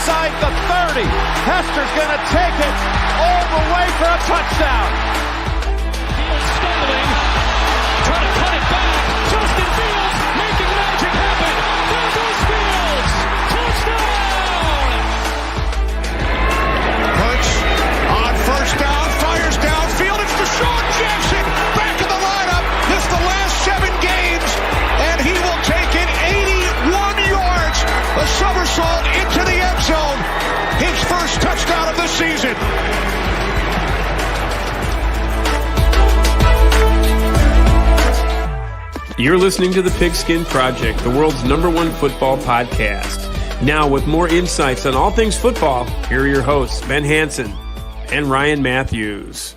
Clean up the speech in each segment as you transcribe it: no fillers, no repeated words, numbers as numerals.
inside the 30. Hester's going to take it all the way for a touchdown. Fields stumbling, trying to cut it back. Justin Fields making magic happen. There goes Fields. Touchdown! Hurts on first down, fires downfield. It's Deshaun Jackson back in the lineup. This is the last 7 games, and he will take it 81 yards. A somersault into the end zone. His first touchdown of the season. You're listening to The Pigskin Project, the world's #1 football podcast. Now, with more insights on all things football, here are your hosts, Ben Hansen and Ryan Matthews.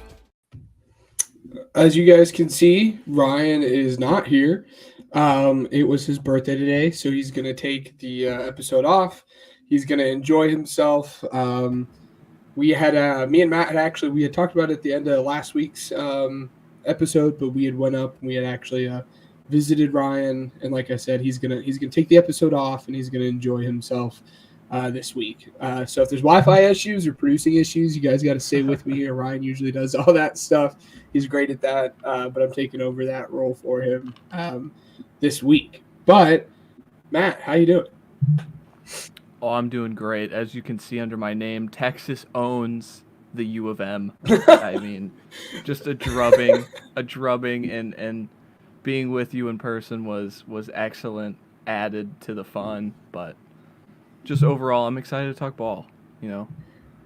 As you guys can see, Ryan is not here. It was his birthday today, so he's going to take the episode off. He's going to enjoy himself. Me and Matt we had talked about it at the end of last week's episode, but we had went up and we had actually visited Ryan, and like I said, he's gonna take the episode off and he's gonna enjoy himself this week. So if there's Wi-Fi issues or producing issues, you guys got to stay with me. Ryan usually does all that stuff. He's great at that, but I'm taking over that role for him this week. But Matt, how you doing? Oh, I'm doing great. As you can see under my name, Texas owns the U of M. I mean, just a drubbing, and being with you in person was excellent, added to the fun, but just overall, I'm excited to talk ball, you know?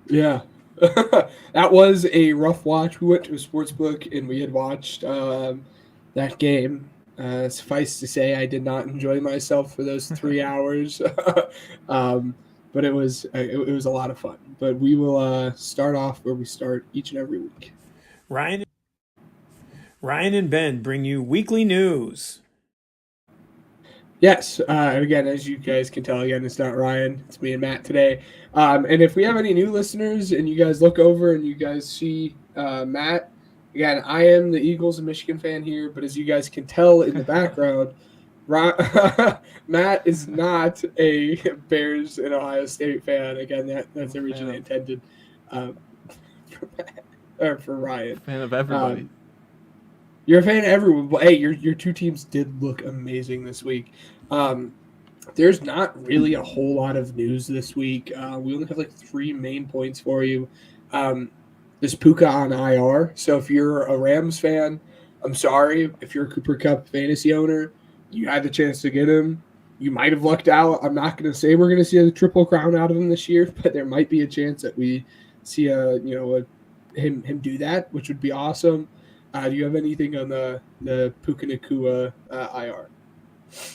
Yeah. That was a rough watch. We went to a sports book and we had watched that game. Suffice to say, I did not enjoy myself for those 3 hours, but it was a lot of fun. But we will start off where we start each and every week. Ryan and Ben bring you weekly news. Yes, again, as you guys can tell, again, it's not Ryan, it's me and Matt today. And if we have any new listeners and you guys look over and you guys see Matt, again, I am the Eagles and Michigan fan here, but as you guys can tell in the background, Matt is not a Bears and Ohio State fan. Again, that's originally intended for Matt, or for Ryan. Fan of everybody. You're a fan of everyone. But hey, your two teams did look amazing this week. There's not really a whole lot of news this week. We only have like 3 main points for you. There's Puka on IR. So if you're a Rams fan, I'm sorry. If you're a Cooper Kupp fantasy owner, you had the chance to get him. You might have lucked out. I'm not going to say we're going to see a triple crown out of him this year, but there might be a chance that we see him do that, which would be awesome. Do you have anything on the Puka Nacua IR?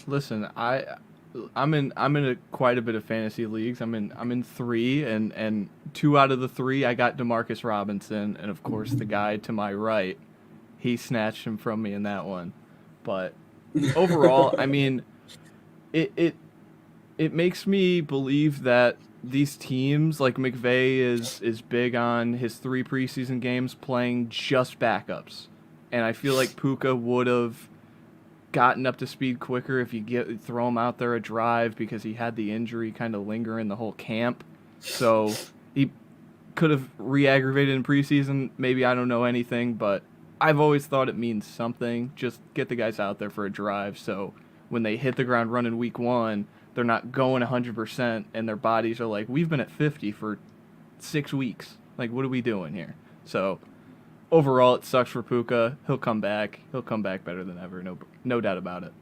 Listen, I'm in quite a bit of fantasy leagues. I'm in 3, and 2 out of the 3 I got DeMarcus Robinson, and of course the guy to my right, he snatched him from me in that one. But overall, I mean, it makes me believe that these teams, like McVay is big on his 3 preseason games playing just backups. And I feel like Puka would have gotten up to speed quicker if you throw him out there a drive, because he had the injury kind of lingering the whole camp. So he could have re-aggravated in preseason. Maybe, I don't know anything, but I've always thought it means something. Just get the guys out there for a drive, so when they hit the ground running week 1, they're not going 100%, and their bodies are like, we've been at 50 for 6 weeks. Like, what are we doing here? So overall, it sucks for Puka. He'll come back. He'll come back better than ever. No doubt about it.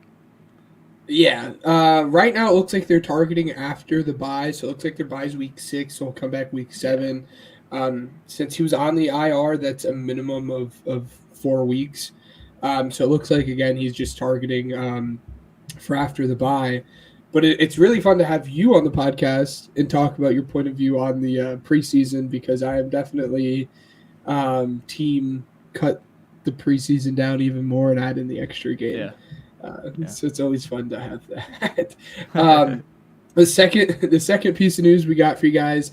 Yeah. Right now, it looks like they're targeting after the bye. So it looks like their bye's week 6, so he'll come back week 7. Since he was on the IR, that's a minimum of 4 weeks. So it looks like, again, he's just targeting for after the bye. But it's really fun to have you on the podcast and talk about your point of view on the preseason, because I am definitely team cut the preseason down even more and add in the extra game. So it's always fun to have that. The second piece of news we got for you guys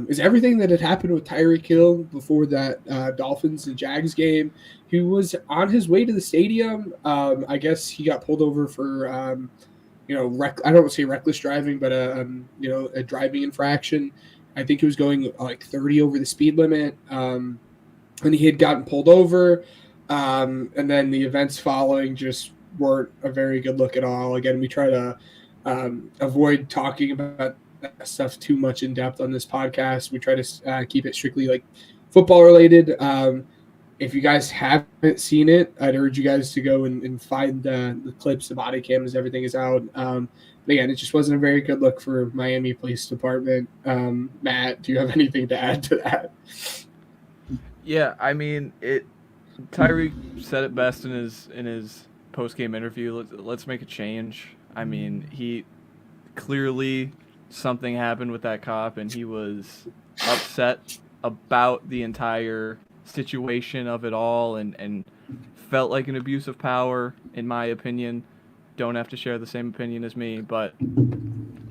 is everything that had happened with Tyreek Hill before that Dolphins and Jags game. He was on his way to the stadium. I guess he got pulled over for I don't want to say reckless driving, but a driving infraction. I think he was going like 30 over the speed limit, and he had gotten pulled over. And then the events following just weren't a very good look at all. Again, we try to avoid talking about that stuff too much in depth on this podcast. We try to keep it strictly like football related. If you guys haven't seen it, I'd urge you guys to go and find the clips, the body cams, everything is out. But again, it just wasn't a very good look for Miami Police Department. Matt, do you have anything to add to that? Yeah, I mean, Tyreek said it best in his post-game interview. Let's make a change. I mean, he clearly something happened with that cop, and he was upset about the entire situation of it all, and felt like an abuse of power, in my opinion. Don't have to share the same opinion as me, but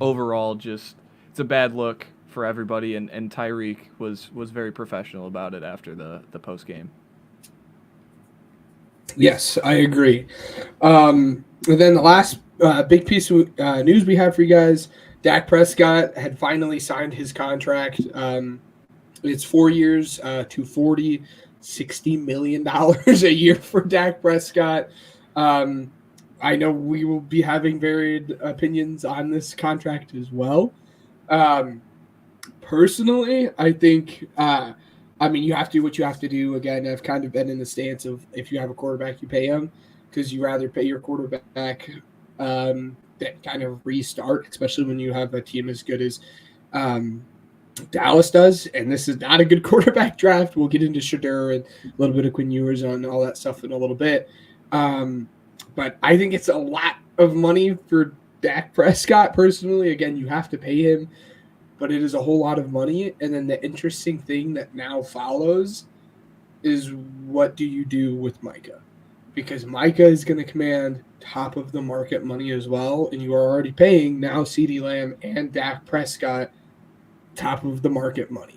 overall, just it's a bad look for everybody, and Tyreek was very professional about it after the post game. Yes, I agree. And then the last big piece of news we have for you guys, Dak Prescott had finally signed his contract. It's 4 years, $240, $60 million a year for Dak Prescott. I know we will be having varied opinions on this contract as well. Personally, I think, you have to do what you have to do. Again, I've kind of been in the stance of if you have a quarterback, you pay him, because you rather pay your quarterback that kind of restart, especially when you have a team as good as Dallas does. And this is not a good quarterback draft. We'll get into Shadur and a little bit of Quinn Ewers and all that stuff in a little bit. But I think it's a lot of money for Dak Prescott personally. Again, you have to pay him, but it is a whole lot of money. And then the interesting thing that now follows is, what do you do with Micah? Because Micah is going to command top of the market money as well, and you are already paying now CeeDee Lamb and Dak Prescott top of the market money.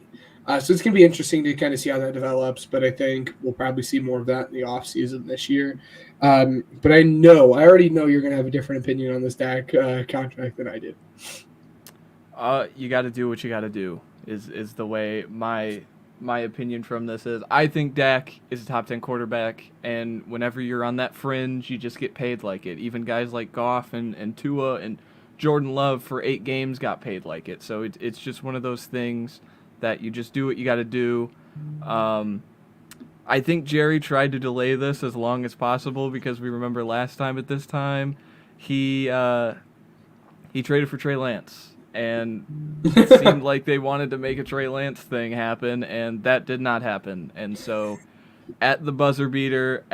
So it's going to be interesting to kind of see how that develops, but I think we'll probably see more of that in the offseason this year. But I already know you're going to have a different opinion on this Dak contract than I do. You got to do what you got to do is the way my opinion from this is. I think Dak is a top 10 quarterback, and whenever you're on that fringe, you just get paid like it. Even guys like Goff and Tua and Jordan Love for 8 games got paid like it. So it's just one of those things that you just do what you got to do. I think Jerry tried to delay this as long as possible, because we remember last time at this time he traded for Trey Lance. And it seemed like they wanted to make a Trey Lance thing happen, and that did not happen. And so at the buzzer beater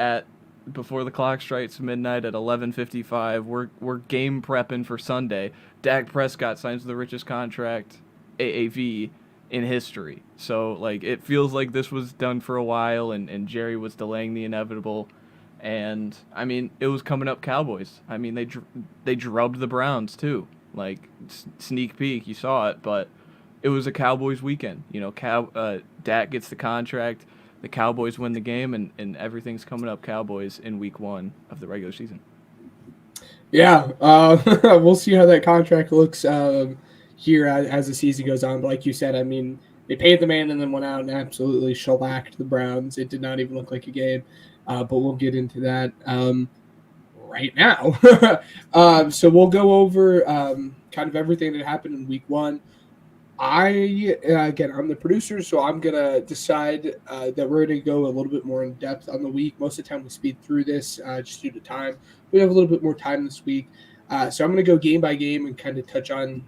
before the clock strikes midnight at 11:55, we're game prepping for Sunday. Dak Prescott signs the richest contract AAV in history. So like it feels like this was done for a while, and Jerry was delaying the inevitable. And I mean, it was coming up Cowboys. I mean, they drubbed the Browns too. Like, sneak peek, you saw it, but it was a Cowboys weekend. Dak gets the contract, the Cowboys win the game, and everything's coming up Cowboys in week 1 of the regular season. Yeah, we'll see how that contract looks here as the season goes on. But like you said, I mean, they paid the man and then went out and absolutely shellacked the Browns. It did not even look like a game, but we'll get into that right now. So we'll go over kind of everything that happened in week 1. I'm the producer, so I'm going to decide that we're going to go a little bit more in depth on the week. Most of the time we speed through this just due to time. We have a little bit more time this week. So I'm going to go game by game and kind of touch on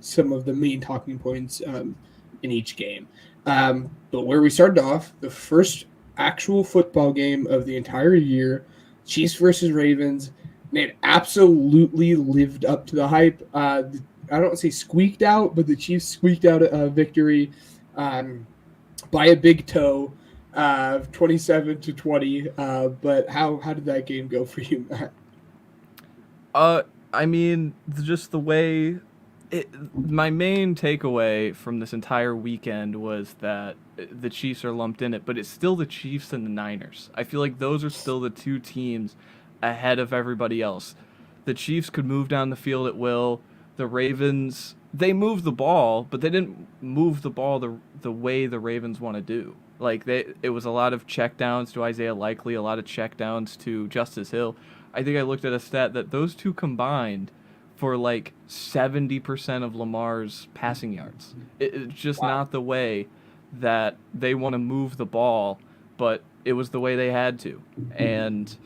some of the main talking points in each game. But where we started off, the first actual football game of the entire year, Chiefs versus Ravens, and it absolutely lived up to the hype. I don't say squeaked out, but the Chiefs squeaked out a victory by a big toe, 27-20. But how did that game go for you, Matt? I mean, just the way my main takeaway from this entire weekend was that the Chiefs are lumped in it, but it's still the Chiefs and the Niners. I feel like those are still the 2 teams ahead of everybody else. The Chiefs could move down the field at will. The Ravens, they moved the ball, but they didn't move the ball the way the Ravens want to do. Like, it was a lot of checkdowns to Isaiah Likely, a lot of checkdowns to Justice Hill. I think I looked at a stat that those two combined for like 70% of Lamar's passing yards. It's just not the way that they want to move the ball, but it was the way they had to. And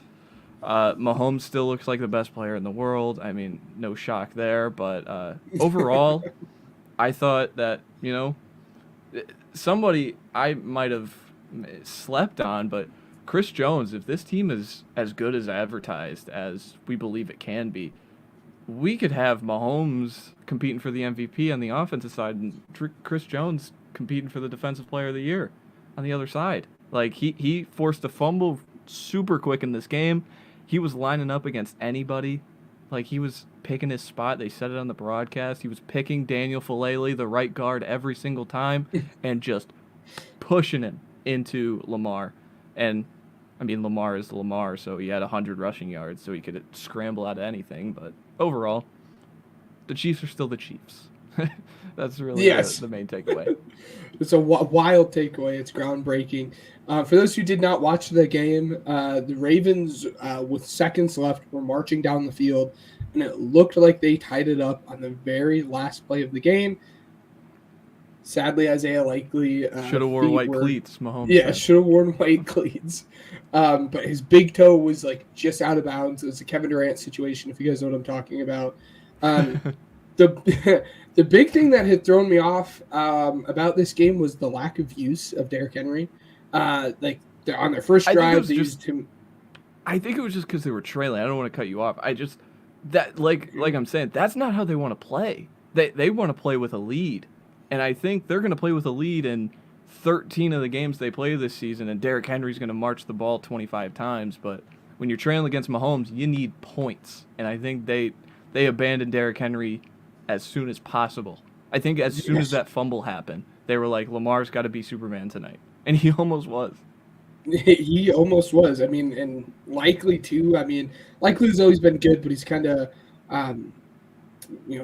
Mahomes still looks like the best player in the world. I mean, no shock there. But overall, I thought that, somebody I might have slept on, but Chris Jones, if this team is as good as advertised as we believe it can be, we could have Mahomes competing for the MVP on the offensive side and Chris Jones competing for the Defensive Player of the Year on the other side. Like, he forced a fumble super quick in this game. He was lining up against anybody. Like, he was picking his spot. They said it on the broadcast. He was picking Daniel Falele, the right guard, every single time and just pushing him into Lamar. And, I mean, Lamar is Lamar, so he had 100 rushing yards, so he could scramble out of anything. But overall, the Chiefs are still the Chiefs. That's really the main takeaway. It's a wild takeaway. It's groundbreaking. For those who did not watch the game, the Ravens, with seconds left, were marching down the field, and it looked like they tied it up on the very last play of the game. Sadly, Isaiah Likely should have worn white cleats, Mahomes. Yeah, should have worn white cleats. But his big toe was like just out of bounds. It was a Kevin Durant situation, if you guys know what I'm talking about. The big thing that had thrown me off about this game was the lack of use of Derrick Henry. Like, on their first drive, they used him. I think it was just because they were trailing. I don't want to cut you off. Like I'm saying, that's not how they want to play. They want to play with a lead. And I think they're going to play with a lead in 13 of the games they play this season, and Derrick Henry's going to march the ball 25 times. But when you're trailing against Mahomes, you need points. And I think they abandoned Derrick Henry as soon as possible. I think as soon as that fumble happened, they were like, Lamar's got to be Superman tonight. And he almost was. He almost was. I mean, and Likely, too. I mean, Likely's always been good, but he's kind of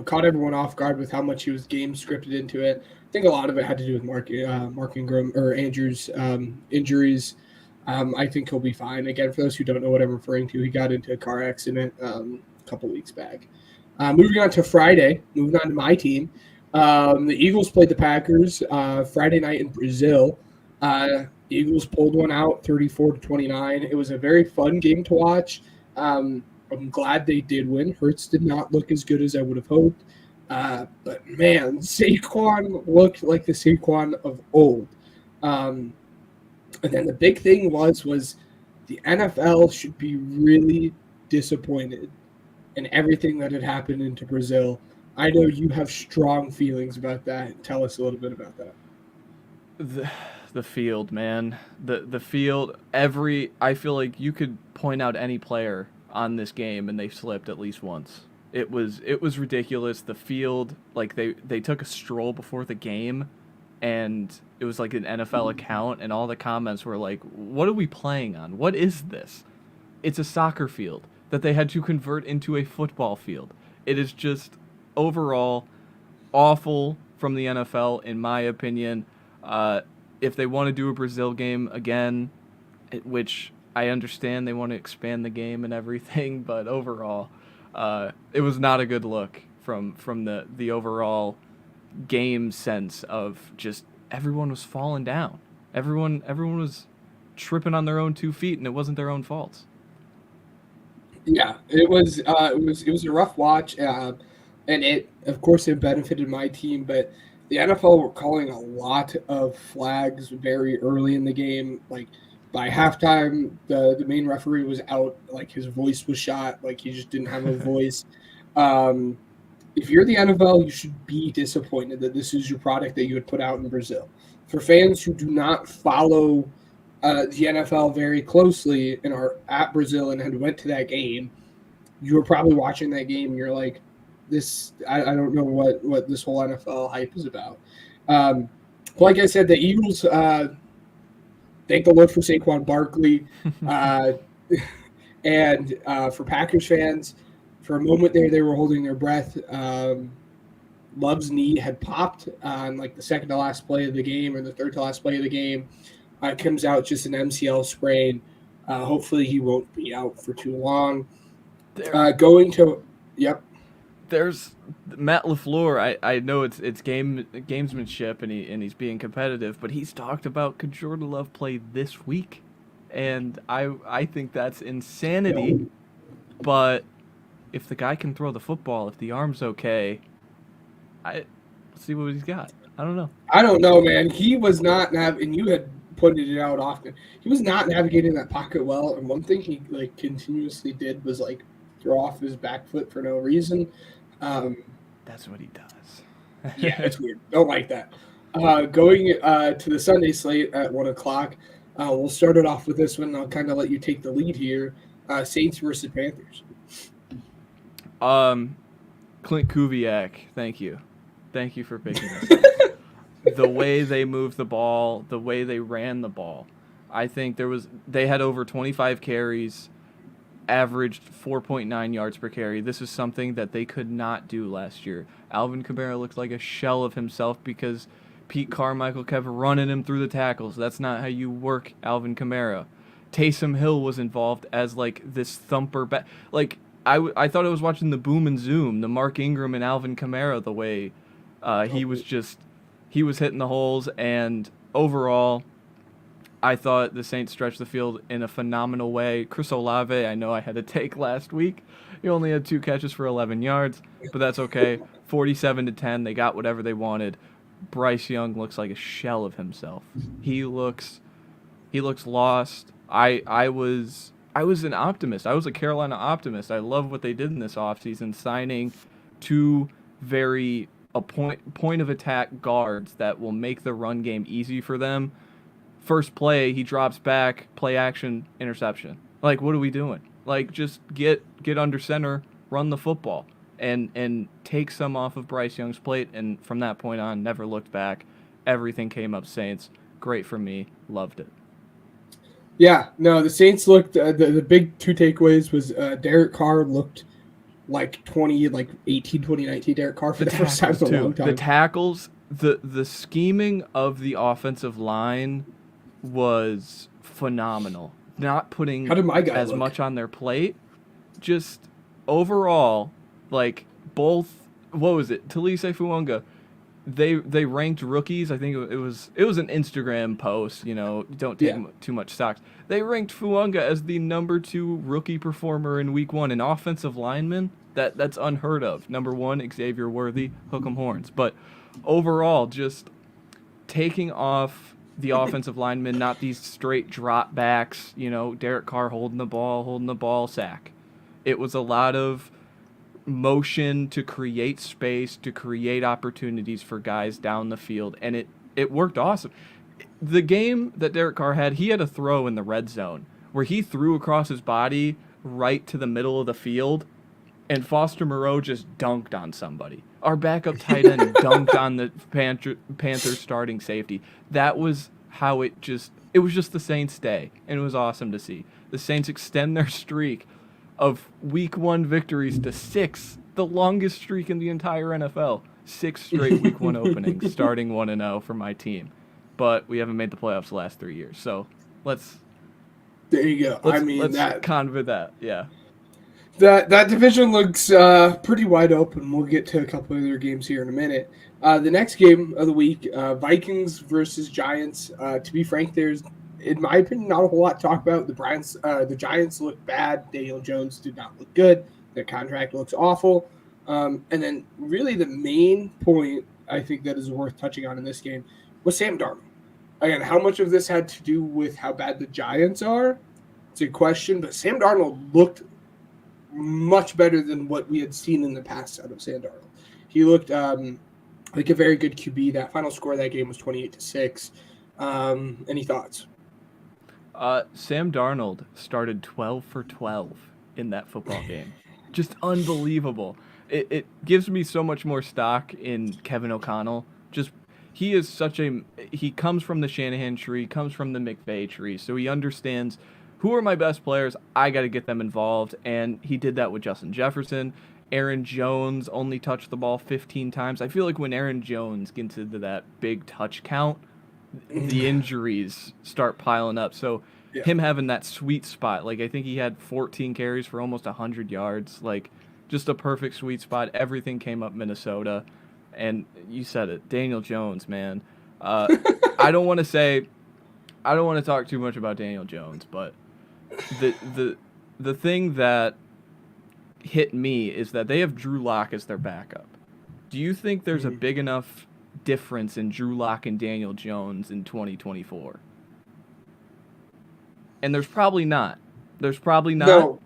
caught everyone off guard with how much he was game scripted into it. I think a lot of it had to do with Mark Ingram or Andrews' injuries. I think he'll be fine. Again, for those who don't know what I'm referring to, he got into a car accident a couple weeks back. Moving on to Friday, moving on to my team. The Eagles played the Packers Friday night in Brazil. Eagles pulled one out 34-29. It was a very fun game to watch. I'm glad they did win. Hurts did not look as good as I would have hoped. But, man, Saquon looked like the Saquon of old. And then the big thing was the NFL should be really disappointed in everything that had happened into Brazil. I know you have strong feelings about that. Tell us a little bit about that. The field, man. The field, I feel like you could point out any player on this game and they slipped at least once. It was ridiculous. The field, like they took a stroll before the game and it was like an NFL account and all the comments were like, what are we playing on? What is this? It's a soccer field that they had to convert into a football field. It is just overall awful from the NFL, in my opinion. If they want to do a Brazil game again, which I understand they want to expand the game and everything, but overall, it was not a good look from the overall game sense of just everyone was falling down. Everyone was tripping on their own 2 feet, and it wasn't their own faults. Yeah, it was a rough watch, and it benefited my team, but the NFL were calling a lot of flags very early in the game. Like, by halftime, the main referee was out, like his voice was shot, like he just didn't have a voice. If you're the NFL, you should be disappointed that this is your product that you would put out in Brazil. For fans who do not follow the NFL very closely and are at Brazil and had went to that game, you were probably watching that game and you're like, I don't know what this whole NFL hype is about. Like I said, the Eagles, thank the Lord for Saquon Barkley. And for Packers fans, For a moment there, they were holding their breath. Love's knee had popped on like the second to last play of the game or the third to last play of the game. It comes out just an MCL sprain. Hopefully he won't be out for too long. There's Matt LaFleur. I know it's gamesmanship and he's being competitive, but he's talked about could Jordan Love play this week, and I think that's insanity. But if the guy can throw the football, if the arm's okay, let's see what he's got. I don't know. I don't know, man. He was not and you had pointed it out often. He was not navigating that pocket well, and one thing he like continuously did was like throw off his back foot for no reason. That's what he does. Yeah, it's weird. Don't like that. Going to the Sunday slate at 1 o'clock, we'll start it off with this one. I'll kind of let you take the lead here. Saints versus Panthers. Clint Kubiak, thank you for picking this. The way they moved the ball, the way they ran the ball, I think they had over 25 carries, averaged 4.9 yards per carry. This is something that they could not do last year. Alvin Kamara looked like a shell of himself because Pete Carmichael kept running him through the tackles. That's not how you work Alvin Kamara. Taysom Hill was involved as like this thumper like I thought I was watching the Boom and Zoom, the Mark Ingram and Alvin Kamara, the way he was hitting the holes. And overall, I thought the Saints stretched the field in a phenomenal way. Chris Olave, I know I had to take last week. He only had 2 catches for 11 yards, but that's okay. 47-10, they got whatever they wanted. Bryce Young looks like a shell of himself. He looks lost. I was an optimist. I was a Carolina optimist. I love what they did in this offseason, signing 2 very point of attack guards that will make the run game easy for them. First play, he drops back, play action, interception. Like, what are we doing? Like, just get under center, run the football, and take some off of Bryce Young's plate. And from that point on, never looked back. Everything came up Saints. Great for me. Loved it. Yeah, no, the Saints looked. The big 2 takeaways was Derek Carr looked like 2019 Derek Carr for the first time in a long time. The tackles, the scheming of the offensive line was phenomenal. Not putting as much on their plate. Just overall, like both. What was it? Talise Fuanga. They ranked rookies. I think it was an Instagram post. Don't take too much stock. They ranked Fuanga as the number 2 rookie performer in week 1, an offensive lineman. That's unheard of. Number 1, Xavier Worthy, hook 'em horns. But overall, just taking off the offensive linemen, not these straight drop backs. Derek Carr holding the ball, sack. It was a lot of motion to create space, to create opportunities for guys down the field, and it worked awesome. The game that Derek Carr had, he had a throw in the red zone where he threw across his body right to the middle of the field, and Foster Moreau just dunked on somebody. Our backup tight end dunked on the Panthers starting safety. That was how it was just the Saints' day, and it was awesome to see. The Saints extend their streak of week 1 victories to 6, the longest streak in the entire NFL. 6 straight week 1 openings, starting 1-0 for my team. But we haven't made the playoffs the last 3 years, so there you go. Let's convey that, yeah. That division looks pretty wide open. We'll get to a couple of other games here in a minute. The next game of the week, Vikings versus Giants. To be frank, there's, in my opinion, not a whole lot to talk about. The Giants look bad. Daniel Jones did not look good. Their contract looks awful. And then really the main point I think that is worth touching on in this game was Sam Darnold. Again, how much of this had to do with how bad the Giants are? It's a question, but Sam Darnold looked much better than what we had seen in the past out of Sam Darnold. He looked like a very good QB. That final score of that game was 28-6. Any thoughts? Sam Darnold started 12 for 12 in that football game. Just unbelievable. It gives me so much more stock in Kevin O'Connell. He comes from the Shanahan tree, comes from the McVay tree, so he understands who are my best players? I got to get them involved. And he did that with Justin Jefferson. Aaron Jones only touched the ball 15 times. I feel like when Aaron Jones gets into that big touch count, the injuries start piling up. So him having that sweet spot, like I think he had 14 carries for almost 100 yards, like just a perfect sweet spot. Everything came up Minnesota. And you said it, Daniel Jones, man. I don't want to talk too much about Daniel Jones, but the thing that hit me is that they have Drew Lock as their backup. Do you think there's a big enough difference in Drew Lock and Daniel Jones in 2024? And there's probably not. No.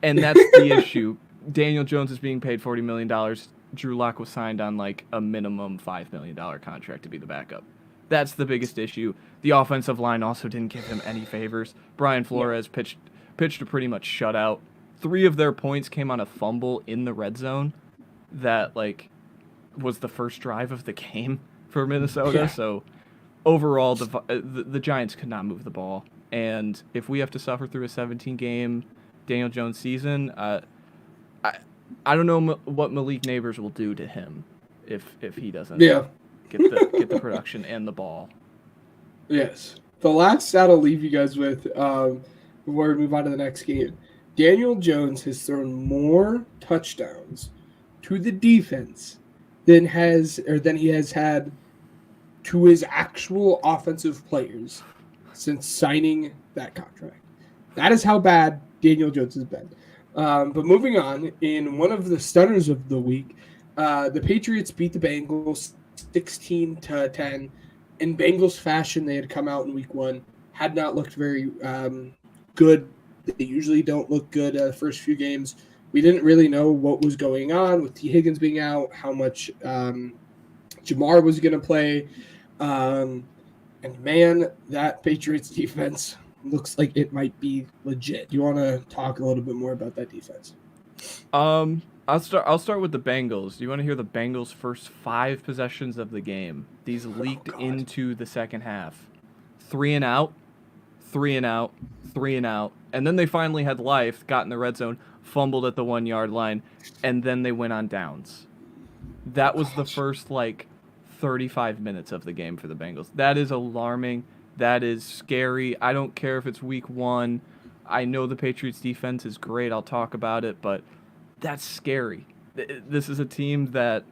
And that's the issue. Daniel Jones is being paid $40 million. Drew Lock was signed on like a minimum $5 million contract to be the backup. That's the biggest issue. The offensive line also didn't give him any favors. Brian Flores pitched a pretty much shutout. 3 of their points came on a fumble in the red zone that like was the first drive of the game for Minnesota. Yeah. So overall, the Giants could not move the ball. And if we have to suffer through a 17-game Daniel Jones season, I don't know what Malik Neighbors will do to him if he doesn't get the production and the ball. Yes. The last stat I'll leave you guys with before we move on to the next game. Daniel Jones has thrown more touchdowns to the defense than he has had to his actual offensive players since signing that contract. That is how bad Daniel Jones has been. But moving on, in one of the stunners of the week, the Patriots beat the Bengals 16-10. In Bengals fashion, they had come out in week 1, had not looked very good. They usually don't look good the first few games. We didn't really know what was going on with T. Higgins being out, how much Jamar was going to play. And man, that Patriots defense looks like it might be legit. Do you want to talk a little bit more about that defense? I'll start with the Bengals. Do you want to hear the Bengals' first 5 possessions of the game? These leaked into the second half. 3 and out, 3 and out, 3 and out. And then they finally had life, got in the red zone, fumbled at the 1-yard line, and then they went on downs. That was the first, 35 minutes of the game for the Bengals. That is alarming. That is scary. I don't care if it's week 1. I know the Patriots defense is great. I'll talk about it, but that's scary. This is a team that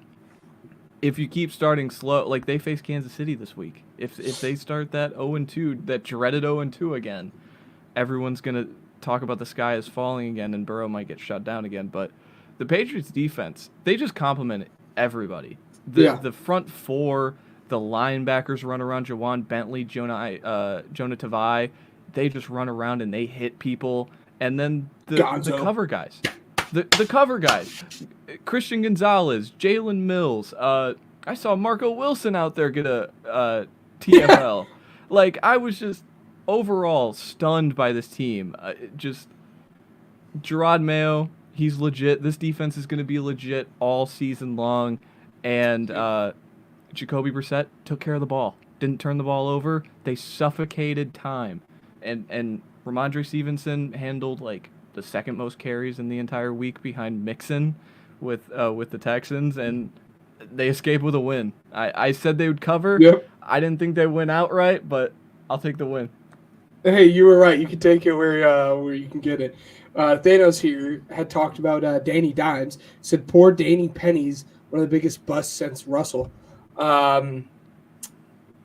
if you keep starting slow, they face Kansas City this week. If they start that 0-2, that dreaded 0-2 again, everyone's going to talk about the sky is falling again and Burrow might get shut down again. But the Patriots defense, they just compliment everybody. The front 4, the linebackers run around, Jawan Bentley, Jonah Tavai. They just run around and they hit people. And then the cover guys. The cover guys. Christian Gonzalez, Jalen Mills. I saw Marco Wilson out there get a TFL. I was just overall stunned by this team. Gerard Mayo, he's legit. This defense is going to be legit all season long. And Jacoby Brissett took care of the ball. Didn't turn the ball over. They suffocated time. And Ramondre Stevenson handled the second most carries in the entire week behind Mixon with the Texans, and they escaped with a win. I said they would cover. Yep. I didn't think they'd win outright, but I'll take the win. Hey, you were right. You can take it where you can get it. Thanos here had talked about Danny Dimes. Said poor Danny Penny's one of the biggest busts since Russell. I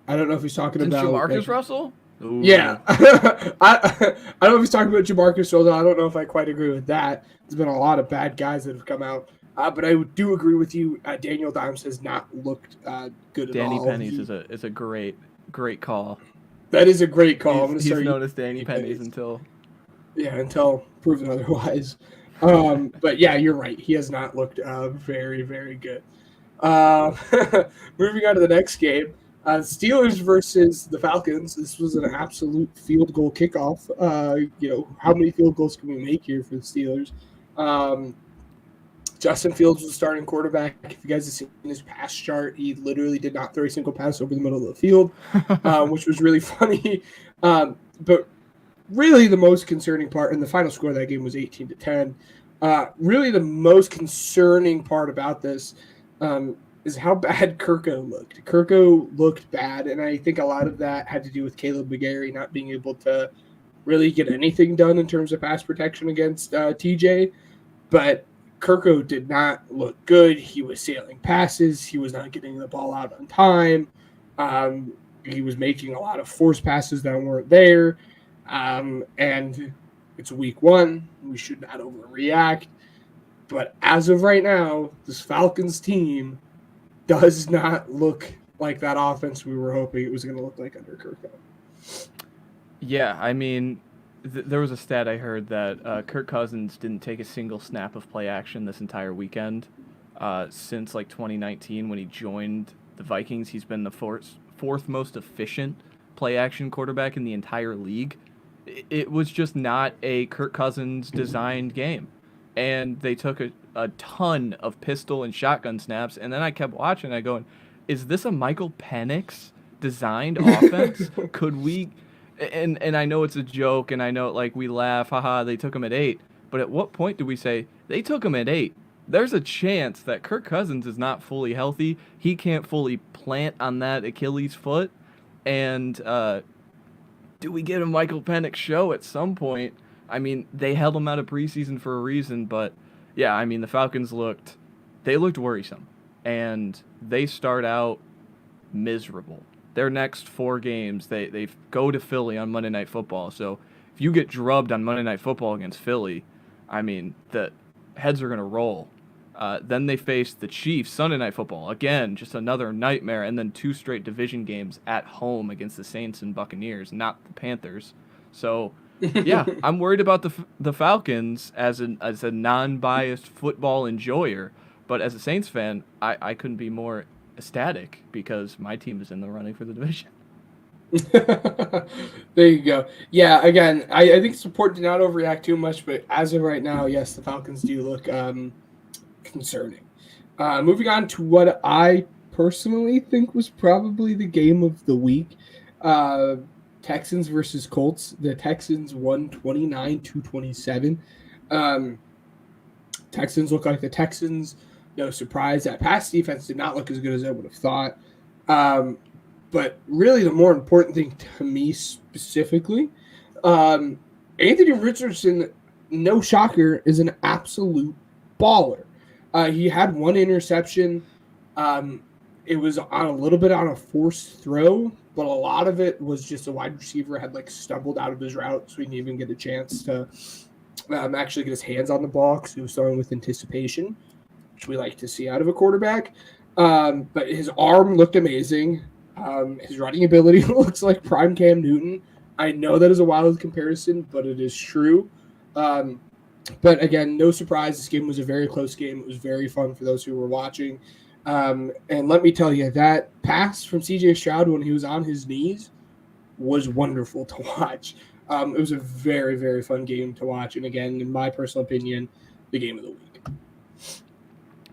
don't know if he's talking about Jamarcus Russell. Ooh. Yeah. I don't know if he's talking about Jamarcus Russell. I don't know if I quite agree with that. There's been a lot of bad guys that have come out. But I do agree with you. Daniel Dimes has not looked good at all. Danny Pennies is a great call. That is a great call. He's known as Danny Pennies until proven otherwise. But yeah, you're right. He has not looked very, very good. Moving on to the next game. Steelers versus the Falcons. This was an absolute field goal kickoff. How many field goals can we make here for the Steelers? Justin Fields was the starting quarterback. If you guys have seen his pass chart, he literally did not throw a single pass over the middle of the field, which was really funny. But really the most concerning part, and the final score of that game was 18-10. Really the most concerning part about this is how bad Kirko looked. Kirko looked bad, and I think a lot of that had to do with Caleb McGarry not being able to really get anything done in terms of pass protection against TJ. But Kirko did not look good. He was sailing passes. He was not getting the ball out on time. He was making a lot of forced passes that weren't there. And it's week 1. We should not overreact. But as of right now, this Falcons team does not look like that offense we were hoping it was going to look like under Kirko. Yeah, I mean, there was a stat I heard that Kirk Cousins didn't take a single snap of play action this entire weekend. Since like 2019 when he joined the Vikings, he's been the fourth most efficient play action quarterback in the entire league. It was just not a Kirk Cousins designed game. And they took a ton of pistol and shotgun snaps, and then I kept watching, I going, is this a Michael Penix designed offense? Could we... And I know it's a joke, and I know like we laugh, haha, they took him at 8. But at what point do we say, they took him at 8? There's a chance that Kirk Cousins is not fully healthy. He can't fully plant on that Achilles foot. And do we get a Michael Penix show at some point? I mean, they held him out of preseason for a reason, but yeah, I mean, the Falcons looked worrisome, and they start out miserable. Their next 4 games, they go to Philly on Monday Night Football. So if you get drubbed on Monday Night Football against Philly, I mean, the heads are going to roll. Then they face the Chiefs Sunday Night Football. Again, just another nightmare. And then 2 straight division games at home against the Saints and Buccaneers, not the Panthers. So, yeah, I'm worried about the Falcons as a non-biased football enjoyer. But as a Saints fan, I couldn't be more ecstatic because my team is in the running for the division. There you go. Yeah, again, I think it's important to not overreact too much, but as of right now, yes, the Falcons do look concerning. Moving on to what I personally think was probably the game of the week, Texans versus Colts. The Texans won 29-27. Texans look like the Texans. No surprise, that pass defense did not look as good as I would have thought. But really the more important thing to me specifically, Anthony Richardson, no shocker, is an absolute baller. He had 1 interception. It was on a little bit on a forced throw, but a lot of it was just a wide receiver had like stumbled out of his route, so he didn't even get a chance to actually get his hands on the ball because he was throwing with anticipation, which we like to see out of a quarterback. But his arm looked amazing. His running ability looks like prime Cam Newton. I know that is a wild comparison, but it is true. But again, no surprise, this game was a very close game. It was very fun for those who were watching. And let me tell you, that pass from C.J. Stroud when he was on his knees was wonderful to watch. It was a very, very fun game to watch. And again, in my personal opinion, the game of the week.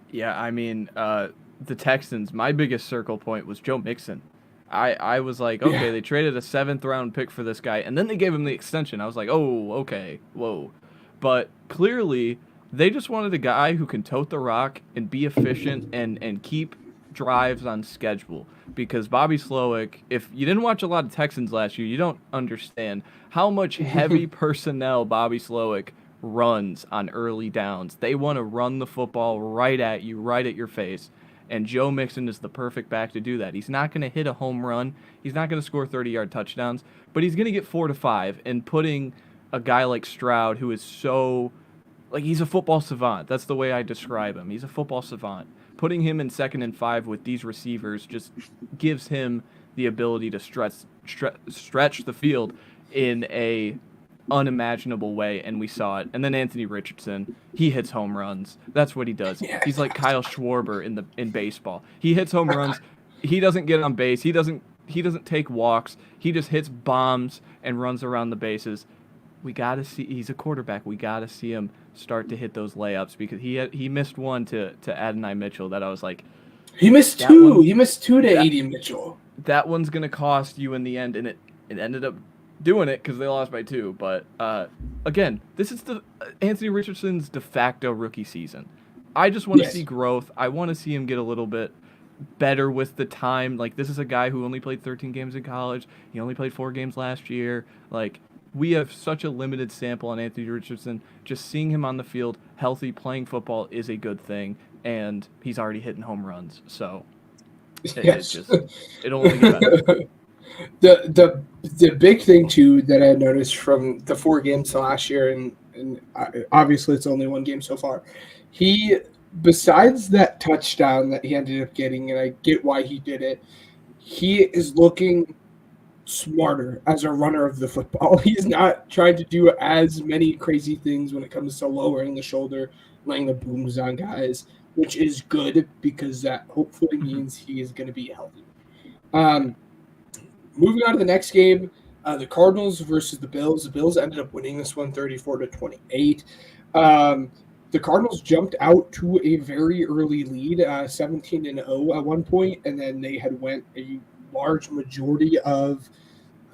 Yeah, I mean, the Texans, my biggest circle point was Joe Mixon. I was like, okay, They traded a 7th-round pick for this guy, and then they gave him the extension. I was like, oh, okay, whoa. But clearly, they just wanted a guy who can tote the rock and be efficient and keep drives on schedule. Because Bobby Slowick, if you didn't watch a lot of Texans last year, you don't understand how much heavy personnel Bobby Slowick runs on early downs. They want to run the football right at you, right at your face. And Joe Mixon is the perfect back to do that. He's not going to hit a home run. He's not going to score 30-yard touchdowns. But he's going to get 4 to 5. And putting a guy like Stroud, who is so... like, he's a football savant. That's the way I describe him. He's a football savant. Putting him in 2nd and 5 with these receivers just gives him the ability to stretch the field in a unimaginable way, and we saw it. And then Anthony Richardson, he hits home runs. That's what he does. Yeah. He's like Kyle Schwarber in baseball. He hits home runs. He doesn't get on base. He doesn't take walks. He just hits bombs and runs around the bases. We got to see, he's a quarterback. We got to see him start to hit those layups, because he missed one to Adonai Mitchell that I was like, he missed 2. He missed 2 to A.D. Mitchell. That one's going to cost you in the end, and it ended up doing it because they lost by 2. But again, this is the Anthony Richardson's de facto rookie season. I just want to see growth. I want to see him get a little bit better with the time. Like, this is a guy who only played 13 games in college. He only played 4 games last year. Like, we have such a limited sample on Anthony Richardson. Just seeing him on the field, healthy, playing football is a good thing. And he's already hitting home runs. So it'll only get better. The big thing, too, that I noticed from the 4 games last year, and obviously it's only 1 game so far, he, besides that touchdown that he ended up getting, and I get why he did it, he is looking smarter as a runner of the football. He's not trying to do as many crazy things when it comes to lowering the shoulder, laying the booms on guys, which is good because that hopefully means he is going to be healthy. Moving on to the next game, the Cardinals versus the Bills. The Bills ended up winning this one 34-28. The Cardinals jumped out to a very early lead, 17-0 at one point, and then they had went a large majority of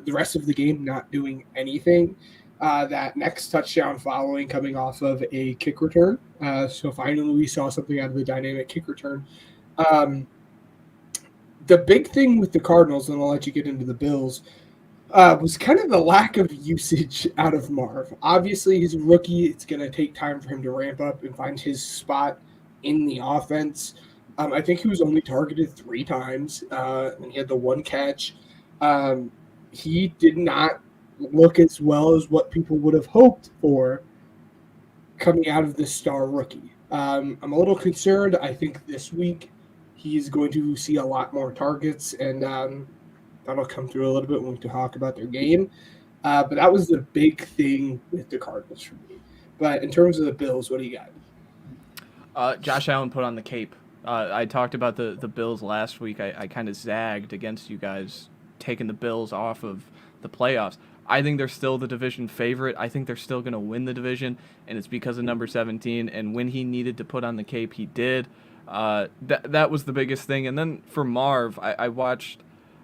the rest of the game not doing anything. That next touchdown following coming off of a kick return. So finally we saw something out of the dynamic kick return. The big thing with the Cardinals, and I'll let you get into the Bills, was kind of the lack of usage out of Marv. Obviously, he's a rookie. It's going to take time for him to ramp up and find his spot in the offense. I think he was only targeted 3 times, and he had the 1 catch. He did not look as well as what people would have hoped for coming out of this star rookie. I'm a little concerned. I think this week he's going to see a lot more targets, and that'll come through a little bit when we talk about their game. But that was the big thing with the Cardinals for me. But in terms of the Bills, what do you got? Josh Allen put on the cape. I talked about the Bills last week. I kind of zagged against you guys taking the Bills off of the playoffs. I think they're still the division favorite. I think they're still going to win the division, and it's because of number 17. And when he needed to put on the cape, he did. That was the biggest thing. And then for Marv, I watched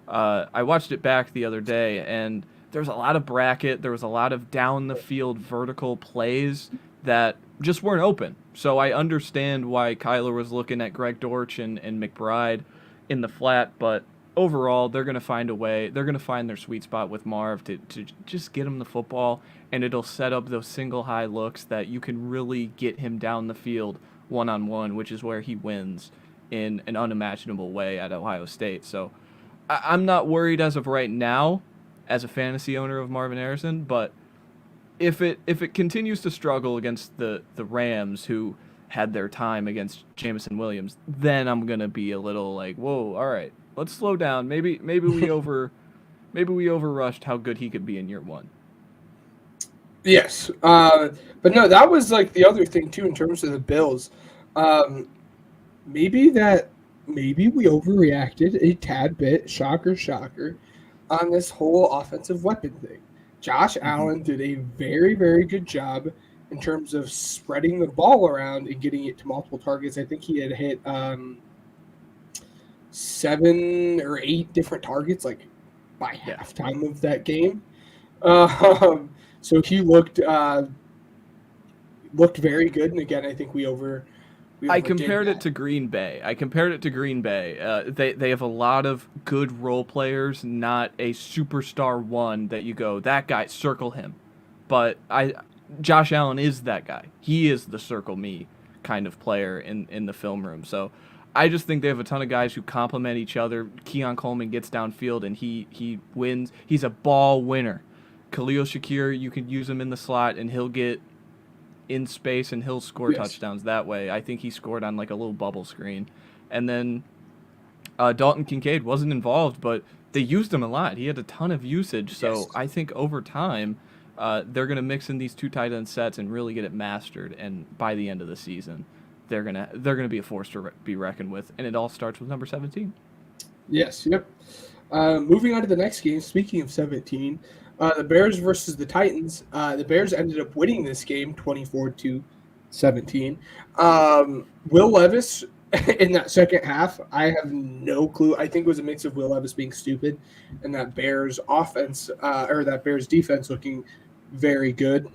it back the other day, and there was a lot of bracket. There was a lot of down the field vertical plays that just weren't open. So I understand why Kyler was looking at Greg Dortch and McBride in the flat, but overall, they're going to find a way. They're going to find their sweet spot with Marv to just get him the football, and it'll set up those single high looks that you can really get him down the field one-on-one, which is where he wins in an unimaginable way at Ohio State. So I'm not worried as of right now as a fantasy owner of Marvin Harrison, but if it continues to struggle against the Rams, who had their time against Jameson Williams, then I'm going to be a little like, whoa, all right. Let's slow down. Maybe we overrushed how good he could be in year 1. Yes, but no, that was like the other thing too in terms of the Bills. Maybe we overreacted a tad bit. Shocker, on this whole offensive weapon thing. Josh Allen did a very, very good job in terms of spreading the ball around and getting it to multiple targets. I think he had hit 7 or 8 different targets, like by halftime of that game. So he looked very good, and again, I think we I compared it to Green Bay. They have a lot of good role players, not a superstar one that you go, that guy, circle him. But Josh Allen is that guy. He is the circle me kind of player in the film room. So I just think they have a ton of guys who complement each other. Keon Coleman gets downfield and he wins. He's a ball winner. Khalil Shakir, you can use him in the slot and he'll get in space and he'll score touchdowns that way. I think he scored on like a little bubble screen. And then Dalton Kincaid wasn't involved, but they used him a lot. He had a ton of usage. So I think over time they're going to mix in these 2 tight end sets and really get it mastered. And by the end of the season, they're gonna be a force to be reckoned with. And it all starts with number 17. Yes. Yep. Moving on to the next game. Speaking of 17. The Bears versus the Titans. The Bears ended up winning this game 24-17. Will Levis in that second half, I have no clue. I think it was a mix of Will Levis being stupid and that Bears offense or that Bears defense looking very good.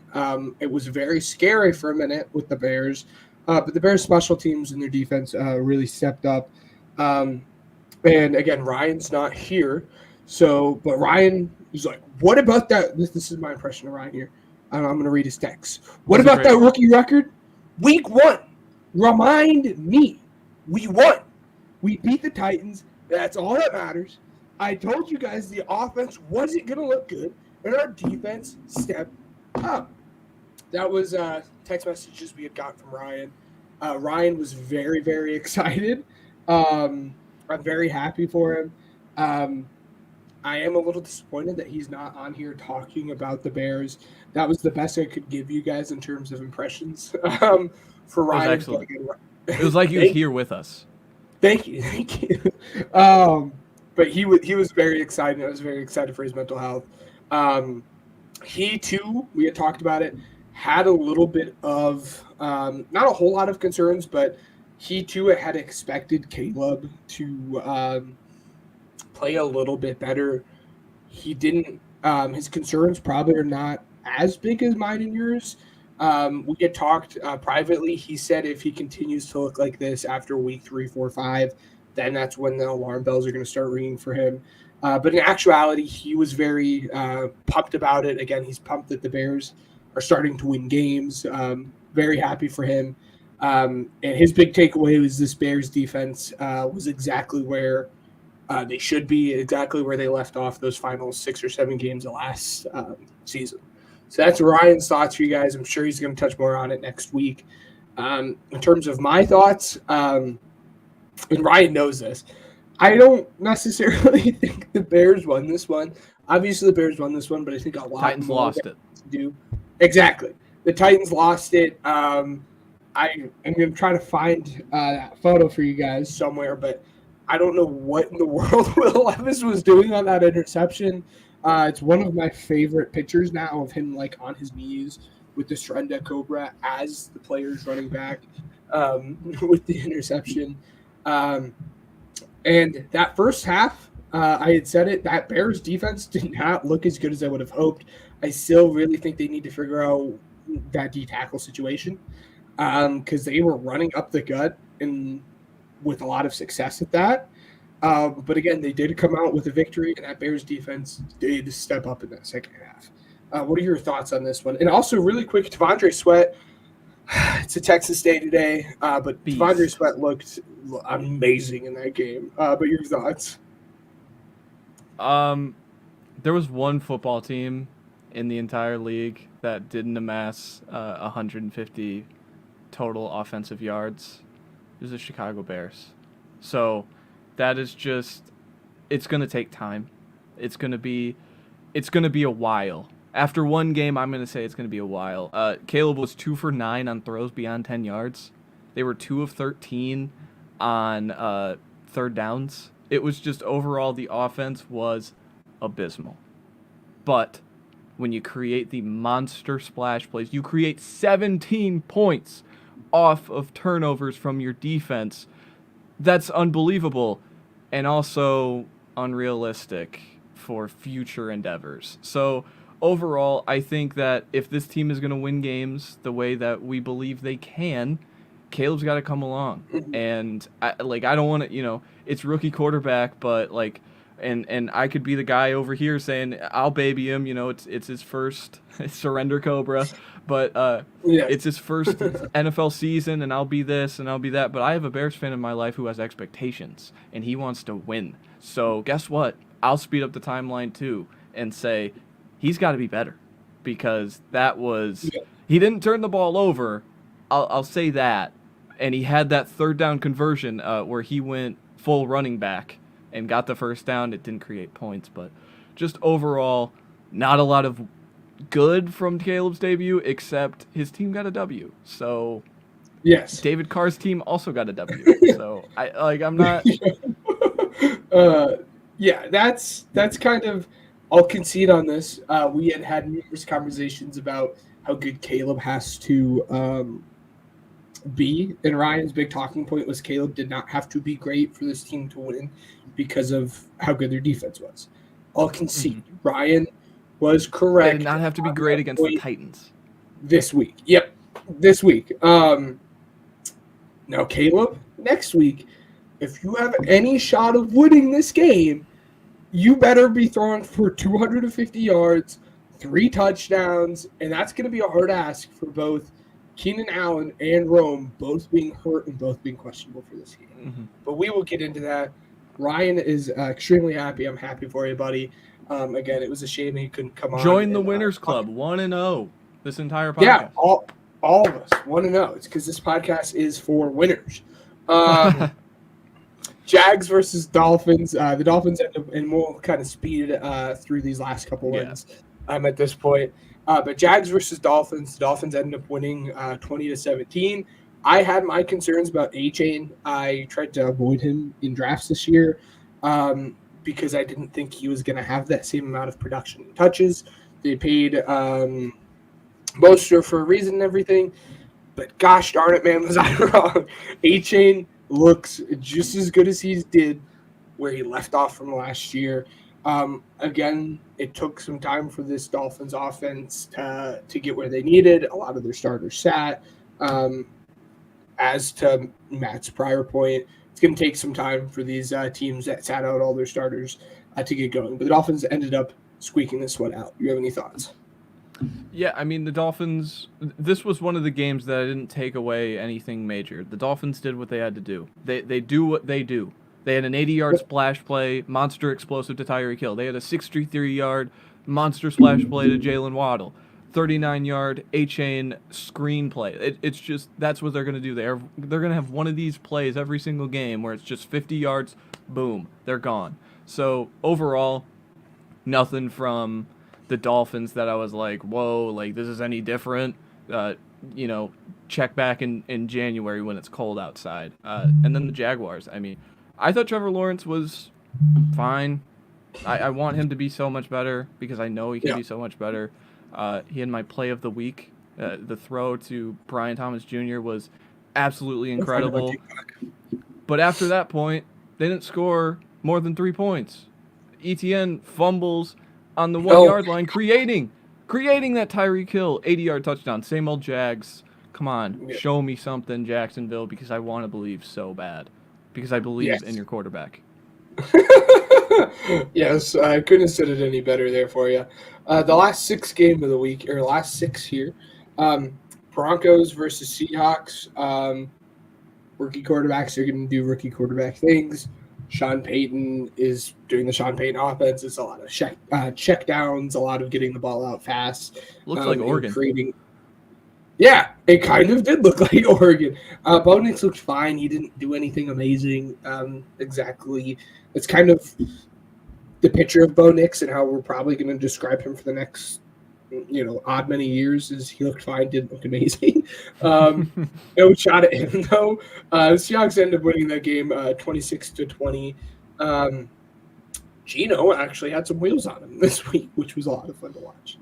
It was very scary for a minute with the Bears, but the Bears special teams and their defense really stepped up. And again, Ryan's not here, but Ryan was like, "What about that?" This is my impression of Ryan here. I'm going to read his text. What about that rookie record? Week 1. Remind me. We won. We beat the Titans. That's all that matters. I told you guys the offense wasn't going to look good, and our defense stepped up. That was text messages we had got from Ryan. Ryan was very, very excited. I'm very happy for him. I am a little disappointed that he's not on here talking about the Bears. That was the best I could give you guys in terms of impressions for Ryan. Excellent. It was like he was here with us. Thank you. But he was very excited. I was very excited for his mental health. He too, we had talked about it, had a little bit of not a whole lot of concerns, but he too had expected Caleb to play a little bit better. He didn't. His concerns probably are not as big as mine and yours. We had talked privately. He said if he continues to look like this after week 3, 4, 5, then that's when the alarm bells are going to start ringing for him. But in actuality, he was very pumped about it. Again, he's pumped that the Bears are starting to win games. Very happy for him. And his big takeaway was this Bears defense was exactly where they should be, exactly where they left off those final 6 or 7 games of last season. So that's Ryan's thoughts for you guys. I'm sure he's going to touch more on it next week. In terms of my thoughts, and Ryan knows this, I don't necessarily think the Bears won this one. Obviously, the Bears won this one, but I think a lot Titans more lost it. to do. Exactly. The Titans lost it. I'm going to try to find that photo for you guys somewhere, but I don't know what in the world Will Levis was doing on that interception. It's one of my favorite pictures now of him like on his knees with the Shrenda Cobra as the players running back with the interception. And that first half, I had said it, that Bears defense did not look as good as I would have hoped. I still really think they need to figure out that D-tackle situation because they were running up the gut and with a lot of success at that. But again, they did come out with a victory, and that Bears defense did step up in that second half. What are your thoughts on this one? And also, really quick, T'Vondre Sweat. It's a Texas day today, but Beast. T'Vondre Sweat looked amazing in that game. But your thoughts? There was one football team in the entire league that didn't amass 150 total offensive yards. It was the Chicago Bears. So that is just, it's going to take time. It's going to be a while. After one game, I'm going to say it's going to be a while. Caleb was 2 for 9 on throws beyond 10 yards. They were 2 of 13 on third downs. It was just overall the offense was abysmal. But when you create the monster splash plays, you create 17 points off of turnovers from your defense. That's unbelievable and also unrealistic for future endeavors. So overall, I think that if this team is going to win games the way that we believe they can, Caleb's got to come along. And I don't want to, it's rookie quarterback, but and I could be the guy over here saying I'll baby him, it's his first surrender Cobra, but it's his first NFL season, and I'll be this and I'll be that. But I have a Bears fan in my life who has expectations, and he wants to win. So guess what? I'll speed up the timeline too and say he's got to be better because he didn't turn the ball over. I'll say that, and he had that third down conversion where he went full running back and got the first down. It didn't create points, but just overall, not a lot of good from Caleb's debut, except his team got a W. So, yes, David Carr's team also got a W. So I'm not. That's kind of. I'll concede on this. We had numerous conversations about how good Caleb has to B, and Ryan's big talking point was Caleb did not have to be great for this team to win because of how good their defense was. I'll concede. Ryan was correct. They did not have to be great against the Titans. This week. Yep, this week. Now, Caleb, next week, if you have any shot of winning this game, you better be throwing for 250 yards, 3 touchdowns, and that's going to be a hard ask for both Keenan Allen and Rome, both being hurt and both being questionable for this game. Mm-hmm. But we will get into that. Ryan is extremely happy. I'm happy for you, buddy. Again, it was a shame he couldn't come on. Join the Winners Club, 1-0. This entire podcast. Yeah, all of us 1-0. It's because this podcast is for winners. Jags versus Dolphins. The Dolphins end up, and we'll kind of speed through these last couple wins at this point. But Jags versus Dolphins. The Dolphins ended up winning 20-17. I had my concerns about A-Chain. I tried to avoid him in drafts this year because I didn't think he was going to have that same amount of production and touches. They paid Mostert for a reason and everything. But gosh darn it, man, was I wrong. A-Chain looks just as good as he did where he left off from last year. Again, it took some time for this Dolphins offense to get where they needed. A lot of their starters sat. As to Matt's prior point, it's going to take some time for these teams that sat out all their starters to get going. But the Dolphins ended up squeaking this one out. You have any thoughts? Yeah, I mean, the Dolphins, this was one of the games that I didn't take away anything major. The Dolphins did what they had to do. They do what they do. They had an 80-yard splash play, monster explosive to Tyreek Hill. They had a 63-yard monster splash play to Jalen Waddle. 39-yard A-Chain screenplay. It's just, that's what they're going to do. They're going to have one of these plays every single game where it's just 50 yards, boom, they're gone. So overall, nothing from the Dolphins that I was like, whoa, like this is any different. Check back in January when it's cold outside. And then the Jaguars. I mean, I thought Trevor Lawrence was fine. I want him to be so much better because I know he can be so much better. He had my play of the week. The throw to Brian Thomas Jr. was absolutely incredible. But after that point, they didn't score more than 3 points. ETN fumbles on the 1 yard line, creating that Tyreek Hill 80-yard touchdown. Same old Jags. Come on, show me something, Jacksonville, because I want to believe so bad. Because I believe in your quarterback. Yes, I couldn't have said it any better there for you. The last 6 game of the week, or last 6 here, Broncos versus Seahawks. Rookie quarterbacks are going to do rookie quarterback things. Sean Payton is doing the Sean Payton offense. It's a lot of check downs, a lot of getting the ball out fast. Looks like Oregon. Yeah, it kind of did look like Oregon. Bo Nix looked fine. He didn't do anything amazing. Exactly. It's kind of the picture of Bo Nix and how we're probably going to describe him for the next, odd many years is he looked fine, didn't look amazing. No shot at him, though. The Seahawks ended up winning that game 26-20. Geno actually had some wheels on him this week, which was a lot of fun to watch.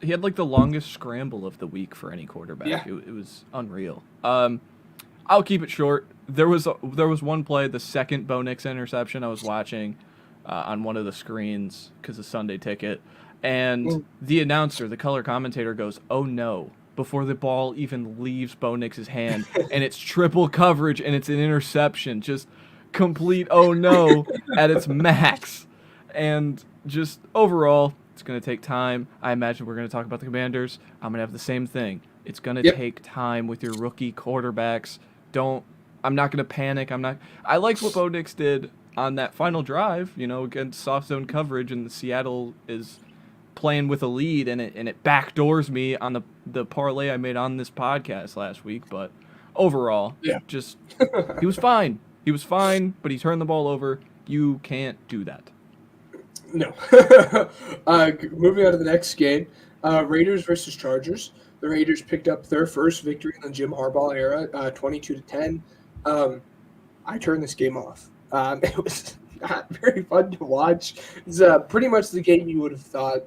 He had like the longest scramble of the week for any quarterback. Yeah. It was unreal. I'll keep it short. There was one play, the second Bo Nix interception I was watching on one of the screens because of Sunday Ticket, and the announcer, the color commentator, goes, "Oh no!" before the ball even leaves Bo Nix's hand, and it's triple coverage and it's an interception. Just complete oh no at its max, and just overall. It's going to take time. I imagine we're going to talk about the Commanders. I'm going to have the same thing. It's going to take time with your rookie quarterbacks. I'm not going to panic. I like what Bo Nix did on that final drive, against soft zone coverage, and Seattle is playing with a lead, and it backdoors me on the parlay I made on this podcast last week. But overall, just he was fine. He was fine, but he turned the ball over. You can't do that. No. Moving on to the next game, Raiders versus Chargers. The Raiders picked up their first victory in the Jim Harbaugh era, 22-10. I turned this game off. It was not very fun to watch. It's pretty much the game you would have thought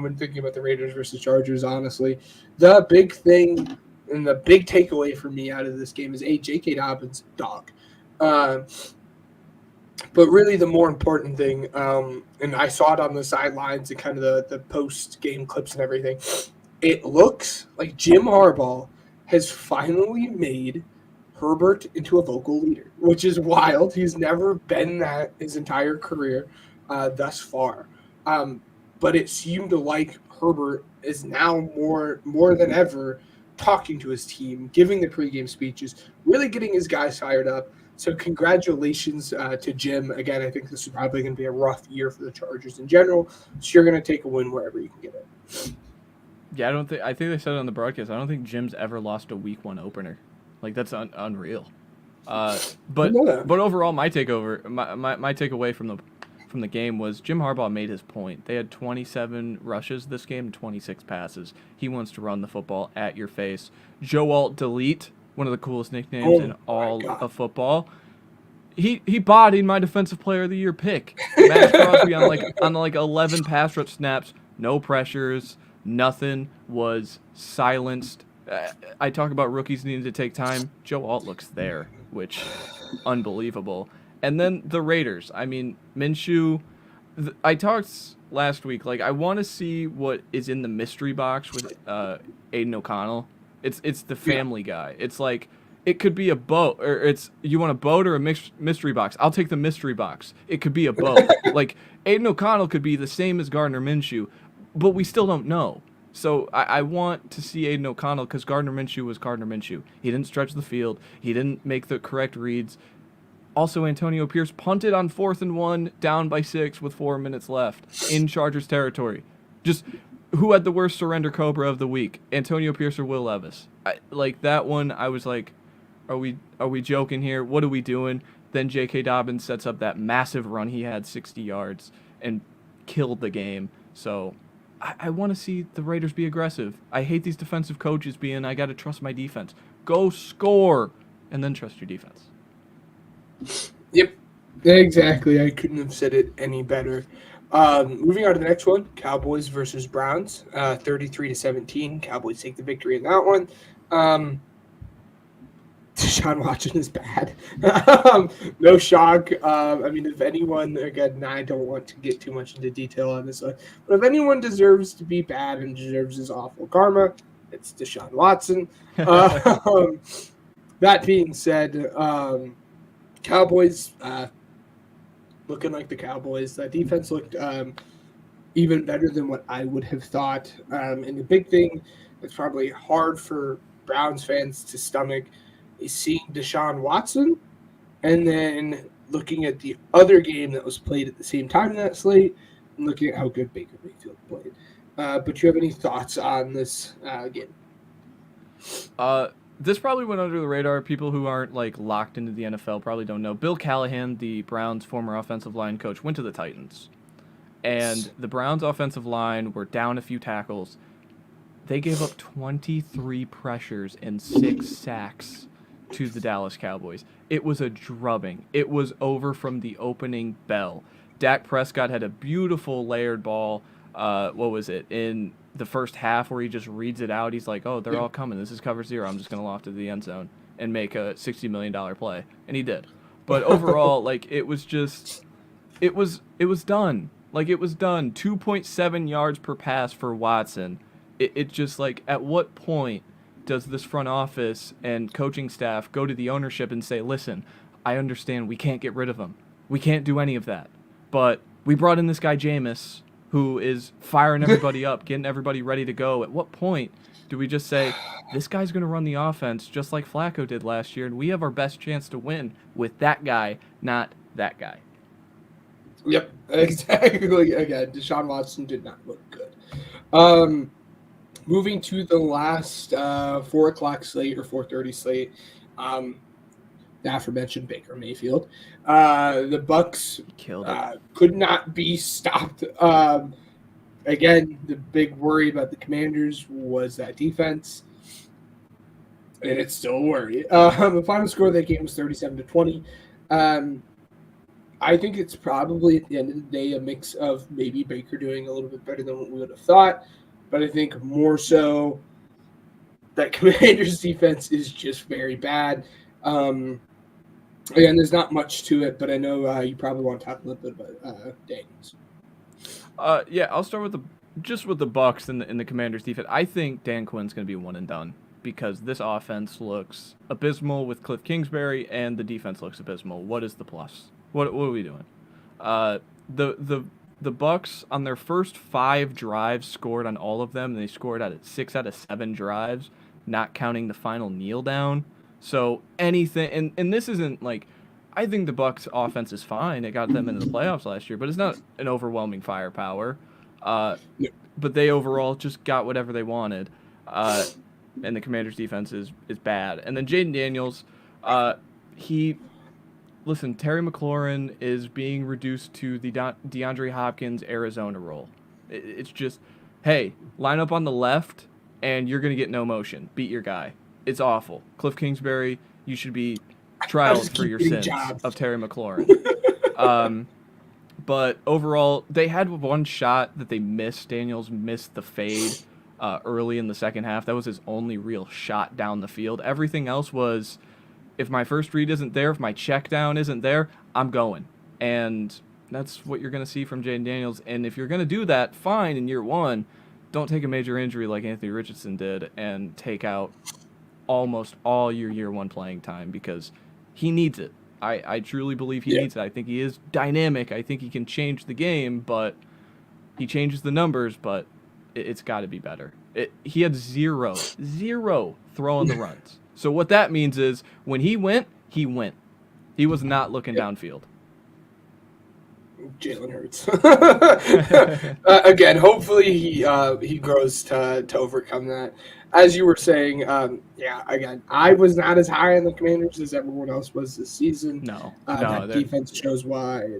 when thinking about the Raiders versus Chargers, honestly. The big thing And the big takeaway for me out of this game is, J.K. Dobbins, dog. But really the more important thing, and I saw it on the sidelines and kind of the post-game clips and everything, it looks like Jim Harbaugh has finally made Herbert into a vocal leader, which is wild. He's never been that his entire career thus far. But it seemed like Herbert is now more than ever talking to his team, giving the pregame speeches, really getting his guys fired up. So congratulations to Jim. Again, I think this is probably going to be a rough year for the Chargers in general. So you're going to take a win wherever you can get it. Yeah, I think they said it on the broadcast. I don't think Jim's ever lost a week 1 opener. Like, that's unreal. But overall, my takeaway from the game was Jim Harbaugh made his point. They had 27 rushes this game, 26 passes. He wants to run the football at your face. Joe Alt Delete, one of the coolest nicknames in all of football. He bodied my Defensive Player of the Year pick. Max Crosby on 11 pass rush snaps, no pressures, nothing, was silenced. I talk about rookies needing to take time. Joe Alt looks there, which unbelievable. And then the Raiders. I mean, Minshew. I talked last week. Like, I want to see what is in the mystery box with Aiden O'Connell. It's the Family Guy. It's like, it could be a boat, or it's, you want a boat or a mystery box? I'll take the mystery box. It could be a boat. Like, Aiden O'Connell could be the same as Gardner Minshew, but we still don't know. So I want to see Aiden O'Connell, because Gardner Minshew was Gardner Minshew. He didn't stretch the field. He didn't make the correct reads. Also, Antonio Pierce punted on 4th and 1, down by 6 with 4 minutes left in Chargers territory. Just, who had the worst surrender cobra of the week? Antonio Pierce or Will Levis? Like, that one, I was like, are we joking here? What are we doing? Then J.K. Dobbins sets up that massive run. He had 60 yards and killed the game. So I want to see the Raiders be aggressive. I hate these defensive coaches being, I got to trust my defense. Go score, and then trust your defense. Yep, exactly. I couldn't have said it any better. Moving on to the next one, Cowboys versus Browns, 33-17. Cowboys take the victory in that one. Deshaun Watson is bad. No shock. I mean, if anyone, again, I don't want to get too much into detail on this one, but if anyone deserves to be bad and deserves his awful karma, it's Deshaun Watson. That being said, Cowboys looking like the Cowboys. That defense looked even better than what I would have thought. And the big thing that's probably hard for Browns fans to stomach is seeing Deshaun Watson and then looking at the other game that was played at the same time in that slate and looking at how good Baker Mayfield played. But do you have any thoughts on this game? This probably went under the radar. People who aren't like locked into the NFL probably don't know. Bill Callahan, the Browns' former offensive line coach, went to the Titans. And the Browns' offensive line were down a few tackles. They gave up 23 pressures and 6 sacks to the Dallas Cowboys. It was a drubbing. It was over from the opening bell. Dak Prescott had a beautiful layered ball. What was it? In the first half where he just reads it out. He's like, oh, they're all coming. This is cover 0. I'm just going to loft to the end zone and make a $60 million play. And he did. But overall, like, it was just, it was done. Like, it was done. 2.7 yards per pass for Watson. It just, like, at what point does this front office and coaching staff go to the ownership and say, listen, I understand we can't get rid of him. We can't do any of that. But we brought in this guy, Jameis, who is firing everybody up, getting everybody ready to go. At what point do we just say, this guy's going to run the offense just like Flacco did last year, and we have our best chance to win with that guy, not that guy? Yep, exactly. Again, Deshaun Watson did not look good. Moving to the last 4 o'clock slate or 4:30 slate, the aforementioned Baker Mayfield. The Bucks could not be stopped. Again, the big worry about the Commanders was that defense, and it's still a worry. The final score of that game was 37-20. I think it's probably at the end of the day a mix of maybe Baker doing a little bit better than what we would have thought, but I think more so that Commanders defense is just very bad. Again, there's not much to it, but I know you probably want to talk a little bit about Daniels. Yeah, I'll start with the Bucs and the Commanders defense. I think Dan Quinn's going to be one and done because this offense looks abysmal with Cliff Kingsbury and the defense looks abysmal. What is the plus? What are we doing? The Bucs on their first 5 drives scored on all of them. And they scored at 6 out of 7 drives, not counting the final kneel down. So anything, and this isn't like, I think the Bucs offense is fine. It got them into the playoffs last year, but it's not an overwhelming firepower. But they overall just got whatever they wanted. And the Commanders defense is bad. And then Jaden Daniels, Terry McLaurin is being reduced to the DeAndre Hopkins Arizona role. It's just, hey, line up on the left, and you're going to get no motion. Beat your guy. It's awful. Cliff Kingsbury, you should be trialed for your sins of Terry McLaurin. But overall, they had one shot that they missed. Daniels missed the fade early in the second half. That was his only real shot down the field. Everything else was, if my first read isn't there, if my check down isn't there, I'm going. And that's what you're going to see from Jaden Daniels. And if you're going to do that, fine in year one. Don't take a major injury like Anthony Richardson did and take out almost all your year one playing time because he needs it. I truly believe he needs it. I think he is dynamic. I think he can change the game, but he changes the numbers, but it's got to be better. He had zero throwing the runs. So what that means is when he went. He was not looking downfield. Jalen Hurts. Again, hopefully he grows to overcome that. As you were saying, again, I was not as high on the Commanders as everyone else was this season. No, that defense shows why.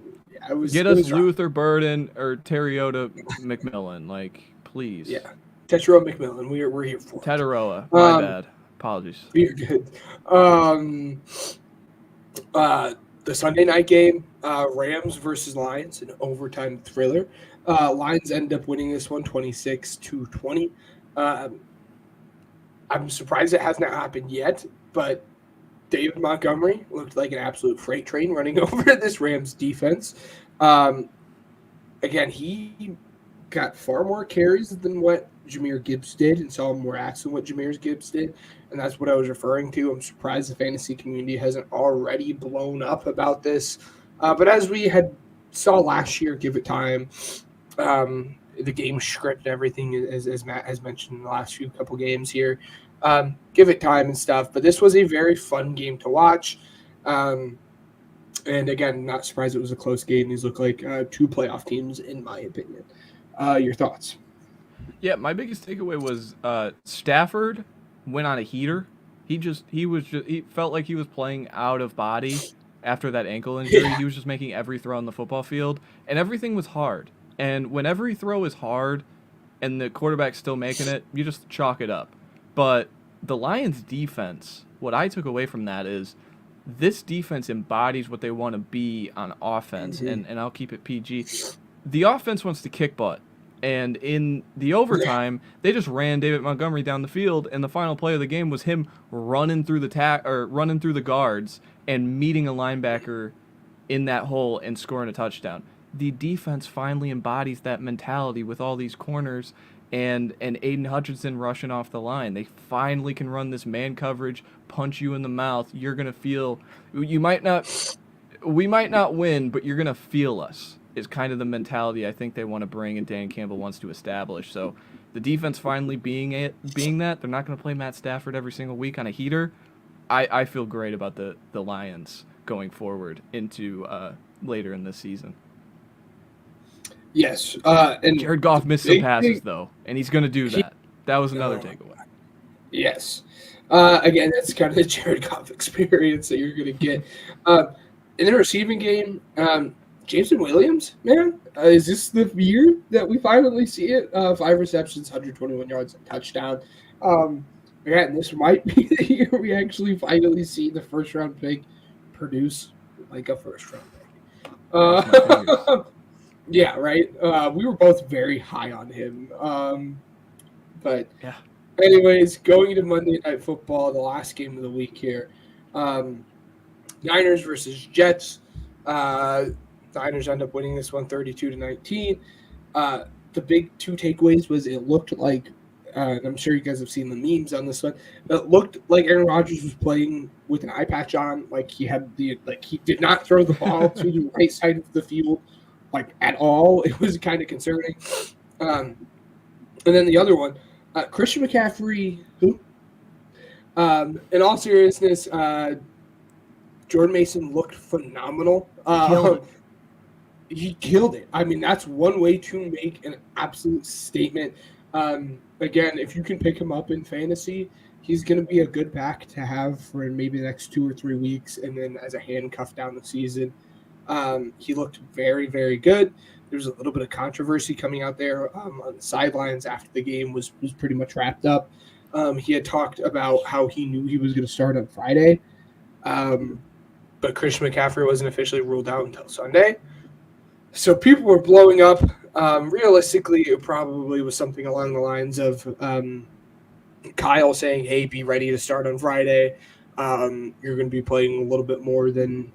Get us Luther Burden or Terriota McMillan, like, please. Yeah, Teteroa McMillan. We're here for Teteroa. My bad. Apologies. You're good. The Sunday night game, Rams versus Lions, an overtime thriller. Lions end up winning this one 26-20. I'm surprised it has not happened yet, but David Montgomery looked like an absolute freight train running over this Rams defense. Again, he got far more carries than what Jahmyr Gibbs did and saw more acts than what Jahmyr Gibbs did, and that's what I was referring to. I'm surprised the fantasy community hasn't already blown up about this. But as we had saw last year, give it time. The game script and everything, as Matt has mentioned in the last couple games here. Give it time and stuff. But this was a very fun game to watch. And again, not surprised it was a close game. These look like 2 playoff teams, in my opinion. Your thoughts? Yeah, my biggest takeaway was Stafford went on a heater. He felt like he was playing out of body after that ankle injury. Yeah. He was just making every throw on the football field, and everything was hard. And when every throw is hard and the quarterback's still making it, you just chalk it up. But the Lions' defense, what I took away from that is this defense embodies what they want to be on offense, and I'll keep it PG. The offense wants to kick butt. And in the overtime, they just ran David Montgomery down the field, and the final play of the game was him running through the guards and meeting a linebacker in that hole and scoring a touchdown. The defense finally embodies that mentality with all these corners and Aiden Hutchinson rushing off the line. They finally can run this man coverage, punch you in the mouth. You're going to feel – we might not win, but you're going to feel us is kind of the mentality I think they want to bring and Dan Campbell wants to establish. So the defense finally being that, they're not going to play Matt Stafford every single week on a heater. I feel great about the Lions going forward into later in this season. Yes. And Jared Goff missed some passes, though, and he's going to do that. That was another takeaway. Yes. Again, that's kind of the Jared Goff experience that you're going to get. In the receiving game, Jameson Williams, man, is this the year that we finally see it? 5 receptions, 121 yards, and touchdown. Again, this might be the year we actually finally see the first-round pick produce like a first-round pick. Yeah, right. We were both very high on him, but yeah, Anyways, going to Monday Night Football, the last game of the week here. Niners versus Jets. Niners end up winning this one 32-19. The big two takeaways was it looked like, and I'm sure you guys have seen the memes on this one, it looked like Aaron Rodgers was playing with an eye patch on, like he did not throw the ball to the right side of the field, like at all. It was kind of concerning. And then the other one, Christian McCaffrey, who? In all seriousness, Jordan Mason looked phenomenal. He killed it. I mean, that's one way to make an absolute statement. Again, if you can pick him up in fantasy, he's going to be a good back to have for maybe the next 2 or 3 weeks, and then as a handcuff down the season. He looked very, very good. There was a little bit of controversy coming out there on the sidelines after the game was pretty much wrapped up. He had talked about how he knew he was going to start on Friday, but Christian McCaffrey wasn't officially ruled out until Sunday. So people were blowing up. Realistically, it probably was something along the lines of Kyle saying, hey, be ready to start on Friday. You're going to be playing a little bit more than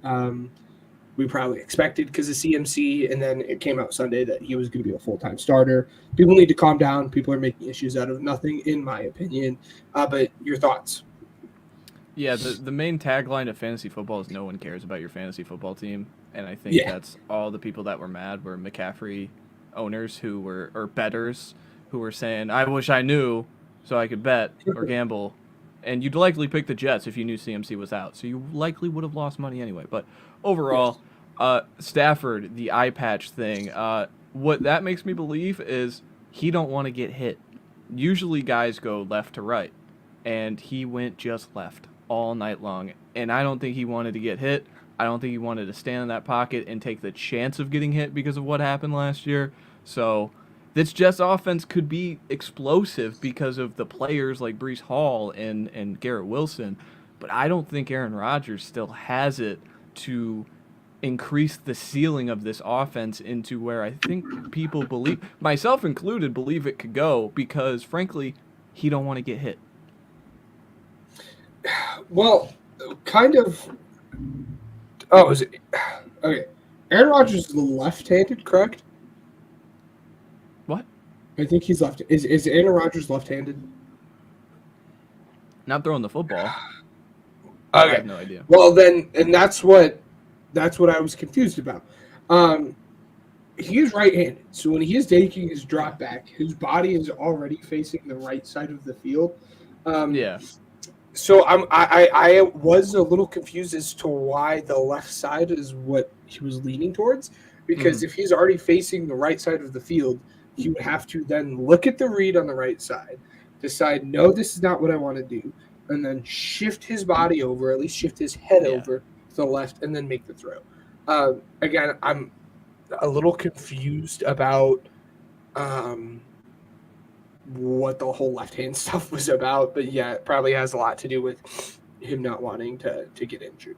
we probably expected because of CMC. And then it came out Sunday that he was going to be a full-time starter. People need to calm down. People are making issues out of nothing, in my opinion. But your thoughts? Yeah, the main tagline of fantasy football is no one cares about your fantasy football team. And I think that's all the people that were mad were McCaffrey owners or bettors who were saying, I wish I knew so I could bet or gamble. And you'd likely pick the Jets if you knew CMC was out. So you likely would have lost money anyway. But overall, Stafford, the eye patch thing, what that makes me believe is he don't want to get hit. Usually guys go left to right. And he went just left all night long. And I don't think he wanted to get hit. I don't think he wanted to stand in that pocket and take the chance of getting hit because of what happened last year. So this Jets offense could be explosive because of the players like Breece Hall and Garrett Wilson. But I don't think Aaron Rodgers still has it to increase the ceiling of this offense into where I think people believe, myself included, believe it could go because, frankly, he don't want to get hit. Well, kind of. Oh, is it? Okay. Aaron Rodgers is left-handed, correct? What? I think he's left. Is Aaron Rodgers left-handed? Not throwing the football. Okay. I have no idea. Well, then, and that's what I was confused about. He is right-handed, so when he is taking his drop back, his body is already facing the right side of the field. Yeah. So I was a little confused as to why the left side is what he was leaning towards, because if he's already facing the right side of the field, he would have to then look at the read on the right side, decide, no, this is not what I want to do, and then shift his body over, at least shift his head over to the left, and then make the throw. Again, I'm a little confused about what the whole left-hand stuff was about, but yeah, it probably has a lot to do with him not wanting to get injured.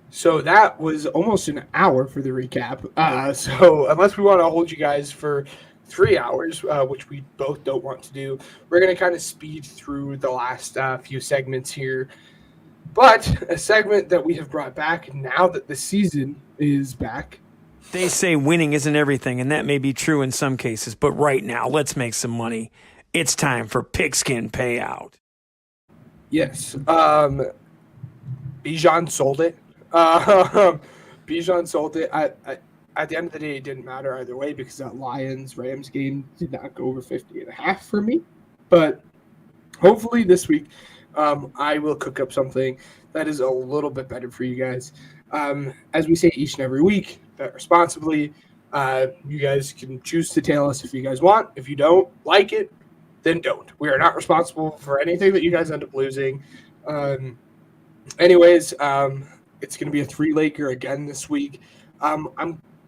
So that was almost an hour for the recap. So unless we want to hold you guys for 3 hours, which we both don't want to do, we're going to kind of speed through the last few segments here. But a segment that we have brought back now that the season is back. They say winning isn't everything, and that may be true in some cases. But right now, let's make some money. It's time for Pigskin Payout. Yes. Bijan sold it. Bijan sold it. At the end of the day, it didn't matter either way because that Lions-Rams game did not go over 50.5 for me. But hopefully this week, I will cook up something that is a little bit better for you guys. As we say each and every week, bet responsibly. You guys can choose to tail us if you guys want. If you don't like it, then don't. We are not responsible for anything that you guys end up losing. Anyways, it's going to be a 3-legger again this week. I'm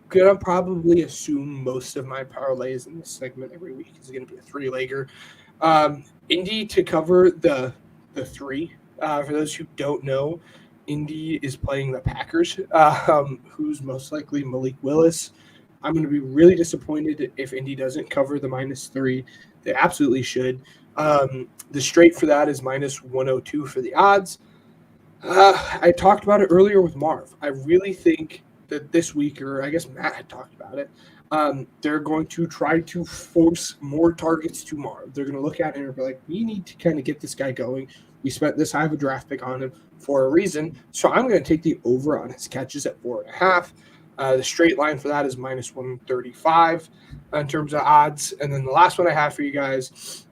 going to probably assume most of my parlays in this segment every week is going to be a 3-legger. Indy to cover the 3. For those who don't know, Indy is playing the Packers, who's most likely Malik Willis. I'm going to be really disappointed if Indy doesn't cover the -3. They absolutely should. The straight for that is -102 for the odds. I talked about it earlier with Marv. I really think that this week, or I guess Matt had talked about it, they're going to try to force more targets to Marv. They're going to look at it and be like, we need to kind of get this guy going. We spent this high of a draft pick on him for a reason. So I'm going to take the over on his catches at 4.5. The straight line for that is -135 in terms of odds. And then the last one I have for you guys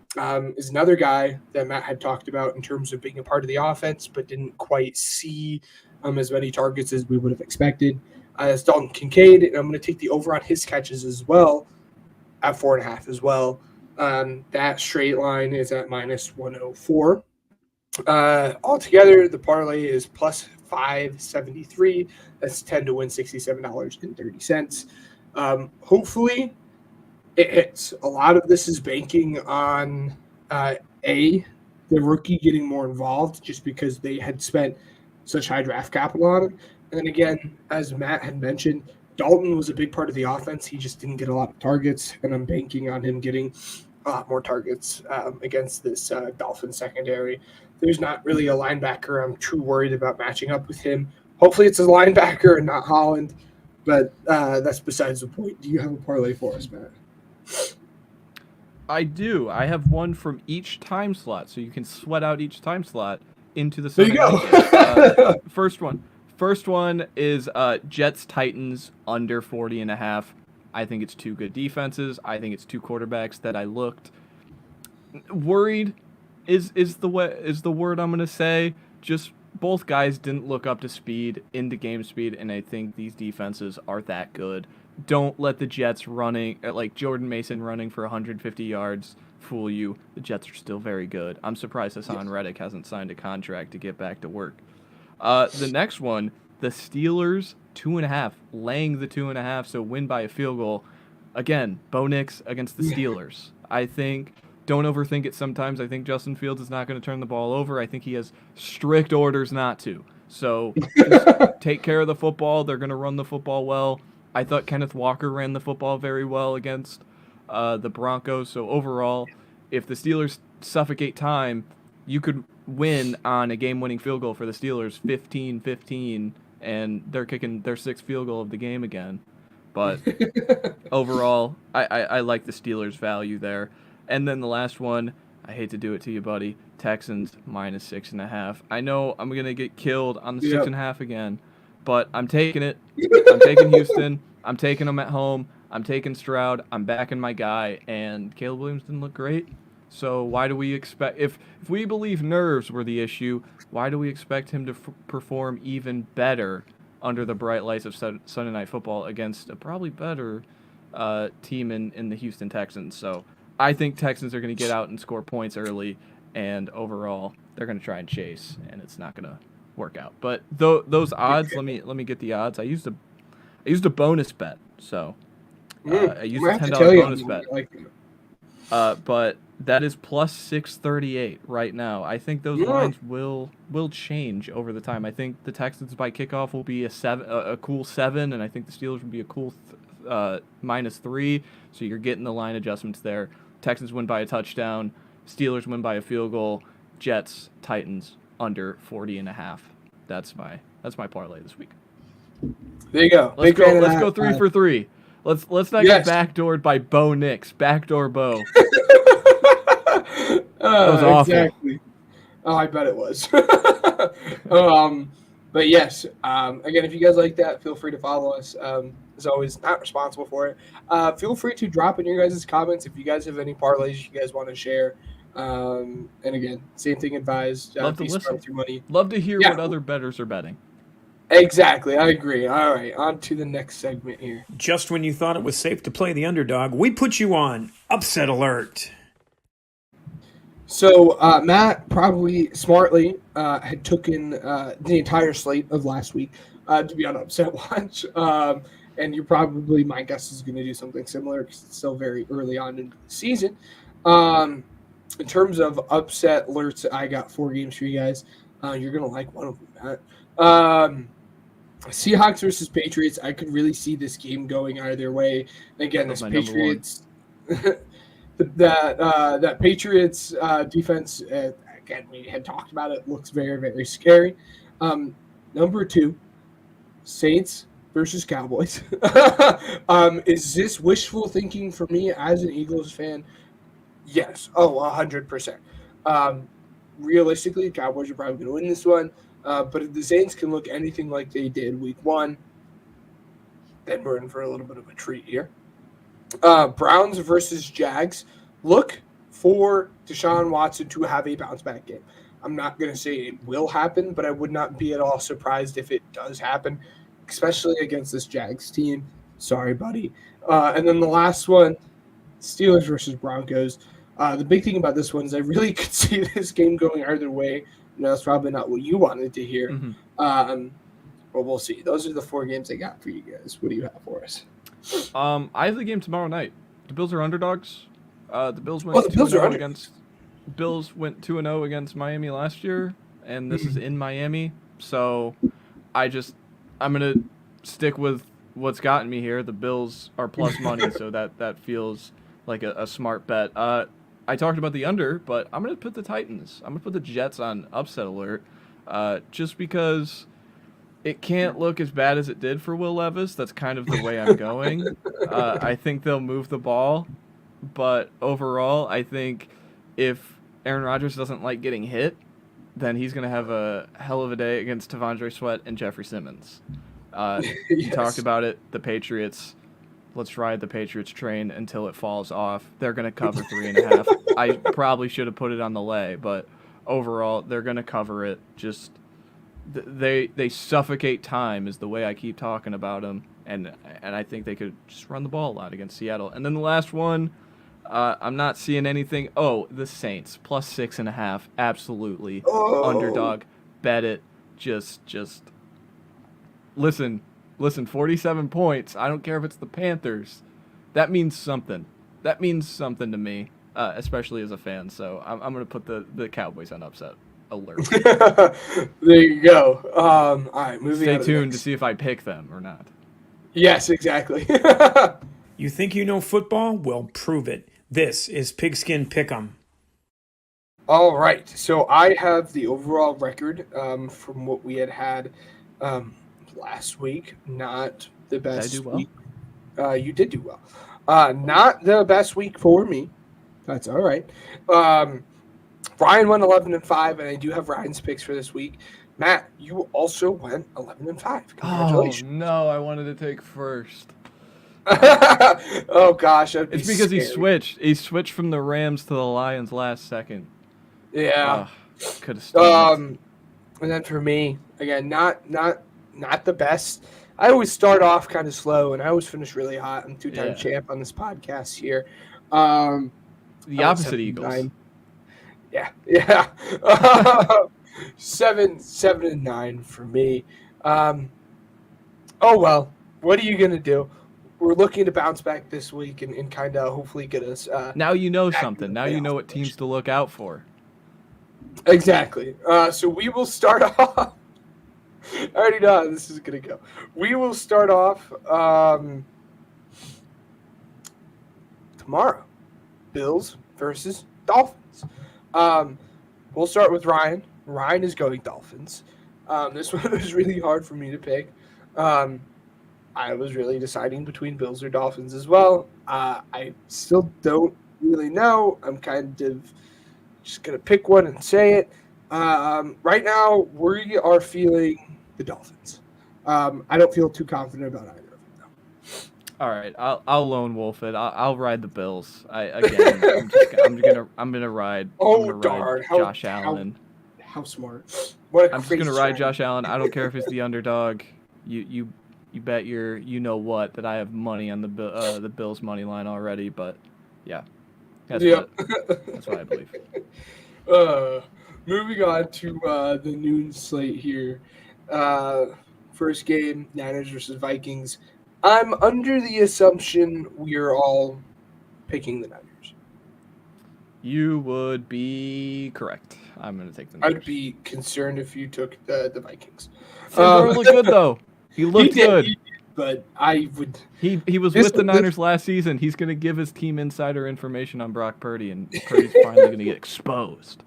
is another guy that Matt had talked about in terms of being a part of the offense, but didn't quite see as many targets as we would have expected. It's Dalton Kincaid, and I'm going to take the over on his catches as well at 4.5 as well. That straight line is at -104. Altogether, the parlay is plus 573. That's 10 to win $67.30. Hopefully, it hits. A lot of this is banking on the rookie getting more involved, just because they had spent such high draft capital on him. And then again, as Matt had mentioned, Dalton was a big part of the offense. He just didn't get a lot of targets, and I'm banking on him getting a lot more targets against this Dolphins secondary. There's not really a linebacker I'm too worried about matching up with him. Hopefully it's a linebacker and not Holland, but that's besides the point. Do you have a parlay for us, Matt? I do. I have one from each time slot, so you can sweat out each time slot into the There you go. First one is Jets Titans under 40.5. I think it's two good defenses. I think it's two quarterbacks that I looked worried is the word I'm gonna say. Just both guys didn't look up to speed, into game speed, and I think these defenses are that good. Don't let the Jets running, like Jordan Mason running for 150 yards, fool you. The Jets are still very good. I'm surprised Hassan Reddick hasn't signed a contract to get back to work. The next one, the Steelers 2.5, laying the 2.5, so win by a field goal. Again, Bo Nix against the Steelers. I think, don't overthink it sometimes. I think Justin Fields is not going to turn the ball over. I think he has strict orders not to. So just take care of the football. They're going to run the football well. I thought Kenneth Walker ran the football very well against the Broncos. So overall, if the Steelers suffocate time, you could win on a game-winning field goal for the Steelers, 15-15, and they're kicking their sixth field goal of the game again. But overall, I like the Steelers' value there. And then the last one, I hate to do it to you, buddy, Texans -6.5. I know I'm going to get killed on the 6.5 again, but I'm taking it. I'm taking Houston. I'm taking them at home. I'm taking Stroud. I'm backing my guy, and Caleb Williams didn't look great. So why do we expect, if we believe nerves were the issue, why do we expect him to perform even better under the bright lights of Sunday Night Football against a probably better team in the Houston Texans? So I think Texans are going to get out and score points early, and overall they're going to try and chase, and it's not going to work out. But those odds, let me get the odds. I used a bonus bet, so I used a $10 bonus bet. But that is plus 638 right now. I think those lines will change over the time. I think the Texans by kickoff will be a cool 7, and I think the Steelers will be a cool -3. So you're getting the line adjustments there. Texans win by a touchdown. Steelers win by a field goal. Jets, Titans under 40.5. That's my parlay this week. There you go. Let's go 3 for 3. Let's not get backdoored by Bo Nix. Backdoor Bo. That was awful. Exactly. Oh, I bet it was. But yes, again, if you guys like that, feel free to follow us. As always, not responsible for it. Feel free to drop in your guys' comments if you guys have any parlays you guys want to share. And again, same thing advised. Love to listen. With your money. Love to hear what other bettors are betting. Exactly, I agree. All right, on to the next segment here. Just when you thought it was safe to play the underdog, we put you on Upset Alert. So Matt probably smartly had taken the entire slate of last week to be on Upset Watch. And you're probably, my guess is going to do something similar because it's still very early on in the season. In terms of upset alerts, I got 4 games for you guys. You're going to like one of them, Matt. Seahawks versus Patriots, I could really see this game going either way. Again, this Patriots, that Patriots defense, again, we had talked about it, looks very, very scary. Number 2, Saints versus Cowboys. Is this wishful thinking for me as an Eagles fan? Yes. 100%. Realistically, the Cowboys are probably going to win this one. But if the Saints can look anything like they did week 1, then we're in for a little bit of a treat here. Browns versus Jags. Look for Deshaun Watson to have a bounce-back game. I'm not going to say it will happen, but I would not be at all surprised if it does happen, especially against this Jags team. Sorry, buddy. And then the last one, Steelers versus Broncos. The big thing about this one is I really could see this game going either way. That's probably not what you wanted to hear. But we'll see. Those are the 4 games I got for you guys. What do you have for us? I have the game tomorrow night. The Bills are underdogs. The Bills went 2-0 against. Bills went 2-0 against Miami last year, and this is in Miami. So, I'm gonna stick with what's gotten me here. The Bills are plus money, so that feels like a smart bet. I talked about the under, but I'm gonna put the Titans. I'm gonna put the Jets on upset alert, just because it can't look as bad as it did for Will Levis. That's kind of the way I'm going. I think they'll move the ball, but overall, I think if Aaron Rodgers doesn't like getting hit, then he's going to have a hell of a day against Tavondre Sweat and Jeffrey Simmons. You talked about it, the Patriots. Let's ride the Patriots train until it falls off. They're going to cover 3.5. I probably should have put it on the lay, but overall, they're going to cover it. Just they suffocate time is the way I keep talking about them, and I think they could just run the ball a lot against Seattle. And then the last one, I'm not seeing anything. Oh, the Saints plus 6.5, absolutely underdog. Bet it. Just listen. 47 points. I don't care if it's the Panthers. That means something. That means something to me, especially as a fan. So I'm gonna put the Cowboys on upset alert. There you go. All right, moving. Stay tuned to see if I pick them or not. Yes, exactly. You think you know football? Well, prove it. This is Pigskin Pick'em. All right, so I have the overall record from what we had last week. Not the best Did I do well? week. You did do well. Not the best week for me. That's all right. Ryan went 11-5, and I do have Ryan's picks for this week. Matt, you also went 11-5. Congratulations. Oh no, I wanted to take first. Oh gosh, It's because he switched. He switched from the Rams to the Lions last second. Yeah. Could have stolen And then for me, again, not the best. I always start off kind of slow, and I always finish really hot. I'm 2-time champ on this podcast here. the opposite Eagles. Yeah. 7-9 for me. Oh well, what are you gonna do? We're looking to bounce back this week and kind of hopefully get us. Now you know something. Now you know what teams to look out for. Exactly. So we will start off. I already know how this is going to go. We will start off tomorrow. Bills versus Dolphins. We'll start with Ryan. Ryan is going Dolphins. This one was really hard for me to pick. I was really deciding between Bills or Dolphins as well. I still don't really know. I'm kind of just going to pick one and say it. Right now, we are feeling the Dolphins. I don't feel too confident about either of them, though. All right, I'll lone wolf it. I'll ride the Bills. I'm gonna ride. Darn! Josh Allen. How smart! I'm just gonna ride Josh Allen. I don't care if it's the underdog. You bet your you know what that I have money on the Bills money line already. But yeah, that's what I believe. Moving on to the noon slate here. First game, Niners versus Vikings. I'm under the assumption we are all picking the Niners. You would be correct. I'm going to take the Niners. I'd be concerned if you took the Vikings. They look good, though. He looked good. But I would. He was with the Niners last season. He's going to give his team insider information on Brock Purdy, and Purdy's finally going to get exposed.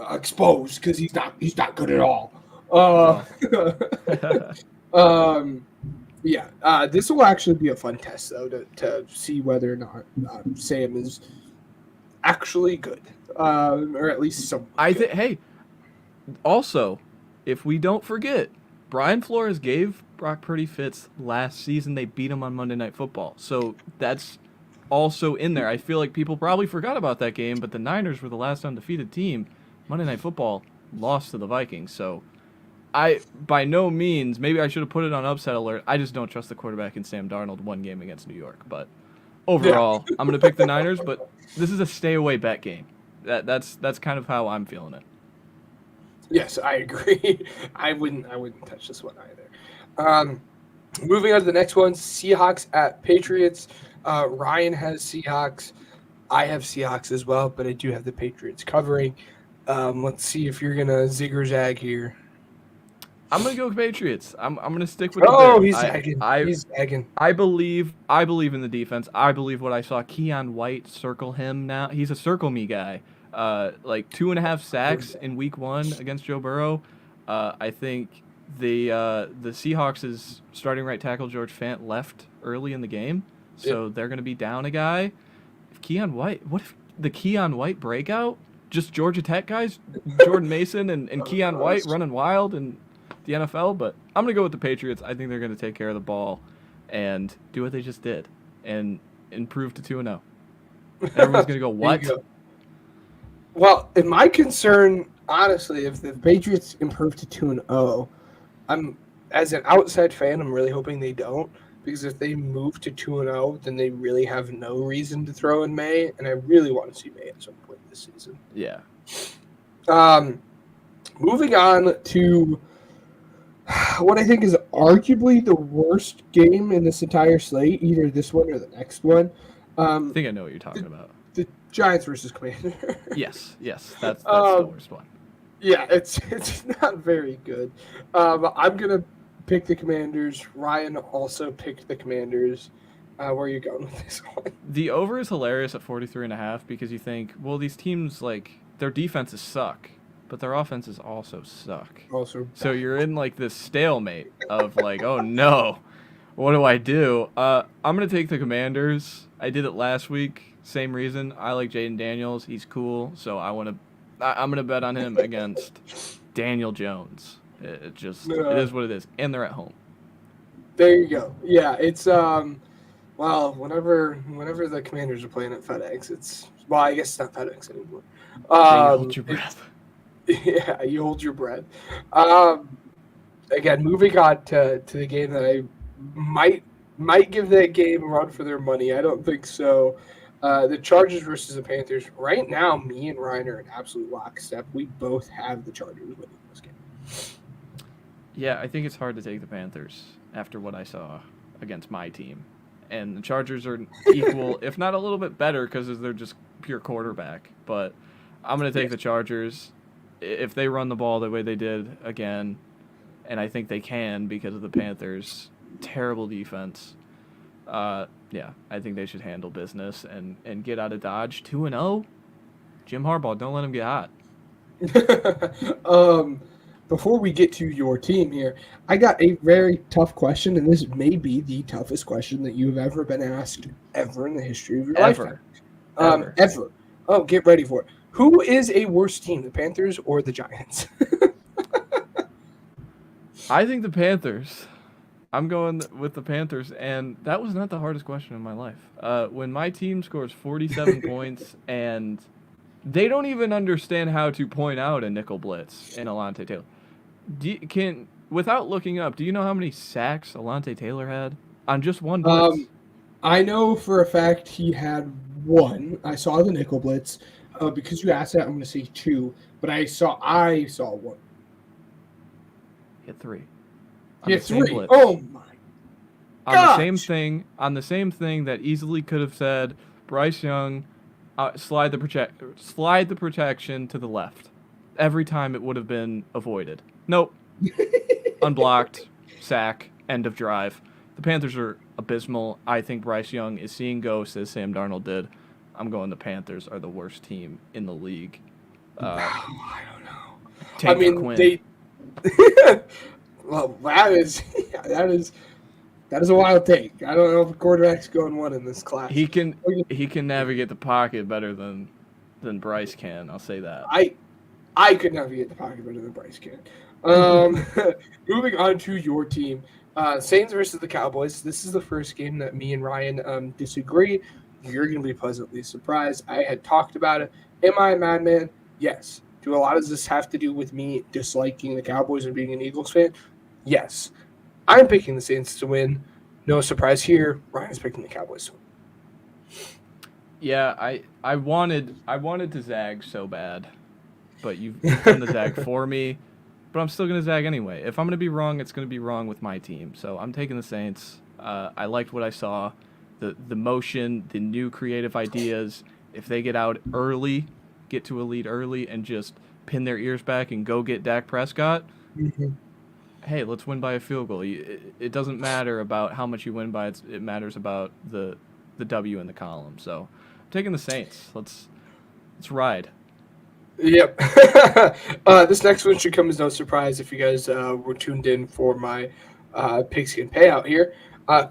Exposed because he's not good at all. This will actually be a fun test though to see whether or not Sam is actually good, or at least some. I think. Hey, also, if we don't forget, Brian Flores gave Brock Purdy fits last season. They beat him on Monday Night Football, so that's also in there. I feel like people probably forgot about that game, but the Niners were the last undefeated team. Monday Night Football lost to the Vikings, so I, by no means, maybe I should have put it on upset alert. I just don't trust the quarterback in Sam Darnold one game against New York. But overall, I'm going to pick the Niners, but this is a stay-away bet game. That's kind of how I'm feeling it. Yes, I agree. I wouldn't touch this one either. Moving on to the next one, Seahawks at Patriots. Ryan has Seahawks. I have Seahawks as well, but I do have the Patriots covering. Let's see if you're going to zig or zag here. I'm gonna go with Patriots. I'm gonna stick with. He's zagging. He's zagging. I believe in the defense. I believe what I saw. Keon White, circle him now. He's a circle me guy. Like 2.5 sacks in week 1 against Joe Burrow. I think the Seahawks' starting right tackle George Fant left early in the game, so they're gonna be down a guy. If Keon White, what if the Keon White breakout? Just Georgia Tech guys, Jordan Mason and Keon White running wild and the NFL, but I'm going to go with the Patriots. I think they're going to take care of the ball and do what they just did and improve to 2-0. Everyone's going to go, what? Well, in my concern, honestly, if the Patriots improve to 2-0, I'm, as an outside fan, I'm really hoping they don't, because if they move to 2-0, then they really have no reason to throw in May, and I really want to see May at some point this season. Yeah. Moving on to what I think is arguably the worst game in this entire slate, either this one or the next one. I think I know what you're talking about. The Giants versus Commanders. Yes, that's the worst one. Yeah, it's not very good. I'm gonna pick the Commanders. Ryan also picked the Commanders. Where are you going with this one? The over is hilarious at 43.5 because you think, well, these teams, like, their defenses suck, but their offenses also suck. So you're in like this stalemate of like, oh no, what do I do? I'm gonna take the Commanders. I did it last week. Same reason. I like Jaden Daniels. He's cool. So I'm gonna bet on him against Daniel Jones. It is what it is, and they're at home. There you go. Yeah, it's well, whenever the Commanders are playing at FedEx, I guess it's not FedEx anymore. Hold your breath. Yeah, you hold your breath. Again, moving on to the game that I might give that game a run for their money. I don't think so. The Chargers versus the Panthers. Right now, me and Ryan are in absolute lockstep. We both have the Chargers winning this game. Yeah, I think it's hard to take the Panthers after what I saw against my team. And the Chargers are equal, if not a little bit better, because they're just pure quarterback. But I'm going to take the Chargers. If they run the ball the way they did again, and I think they can because of the Panthers' terrible defense, I think they should handle business and get out of Dodge 2-0. Jim Harbaugh, don't let him get hot. Before we get to your team here, I got a very tough question, and this may be the toughest question that you've ever been asked ever in the history of your lifetime. Ever. Oh, get ready for it. Who is a worse team, the Panthers or the Giants? I think the Panthers. I'm going with the Panthers, and that was not the hardest question in my life. When my team scores 47 points and they don't even understand how to point out a nickel blitz in Alontae Taylor. Without looking up, do you know how many sacks Alontae Taylor had on just one blitz? I know for a fact he had one. I saw the nickel blitz. Because you asked that, I'm going to say 2, but I saw 1. He had 3. He had 3. Oh my gosh. On the same thing that easily could have said, Bryce Young, slide the protection to the left. Every time it would have been avoided. Nope. Unblocked, sack, end of drive. The Panthers are abysmal. I think Bryce Young is seeing ghosts as Sam Darnold did. I'm going the Panthers are the worst team in the league. I don't know. Tank I mean, for Quinn. they. Well, that is a wild take. I don't know if a quarterback's going one in this class. He can navigate the pocket better than Bryce can. I'll say that. I could navigate the pocket better than Bryce can. Moving on to your team, Saints versus the Cowboys. This is the first game that me and Ryan disagree. You're going to be pleasantly surprised. I had talked about it. Am I a madman? Yes. Do a lot of this have to do with me disliking the Cowboys and being an Eagles fan? Yes. I'm picking the Saints to win. No surprise here. Ryan's picking the Cowboys to win. Yeah, I wanted to zag so bad, but you've done the zag for me. But I'm still going to zag anyway. If I'm going to be wrong, it's going to be wrong with my team. So I'm taking the Saints. I liked what I saw. The motion, the new creative ideas. If they get out early, get to a lead early, and just pin their ears back and go get Dak Prescott, hey, let's win by a field goal. It doesn't matter about how much you win by. It matters about the W in the column. So I'm taking the Saints. Let's ride. Yep. This next one should come as no surprise if you guys were tuned in for my pigskin payout here.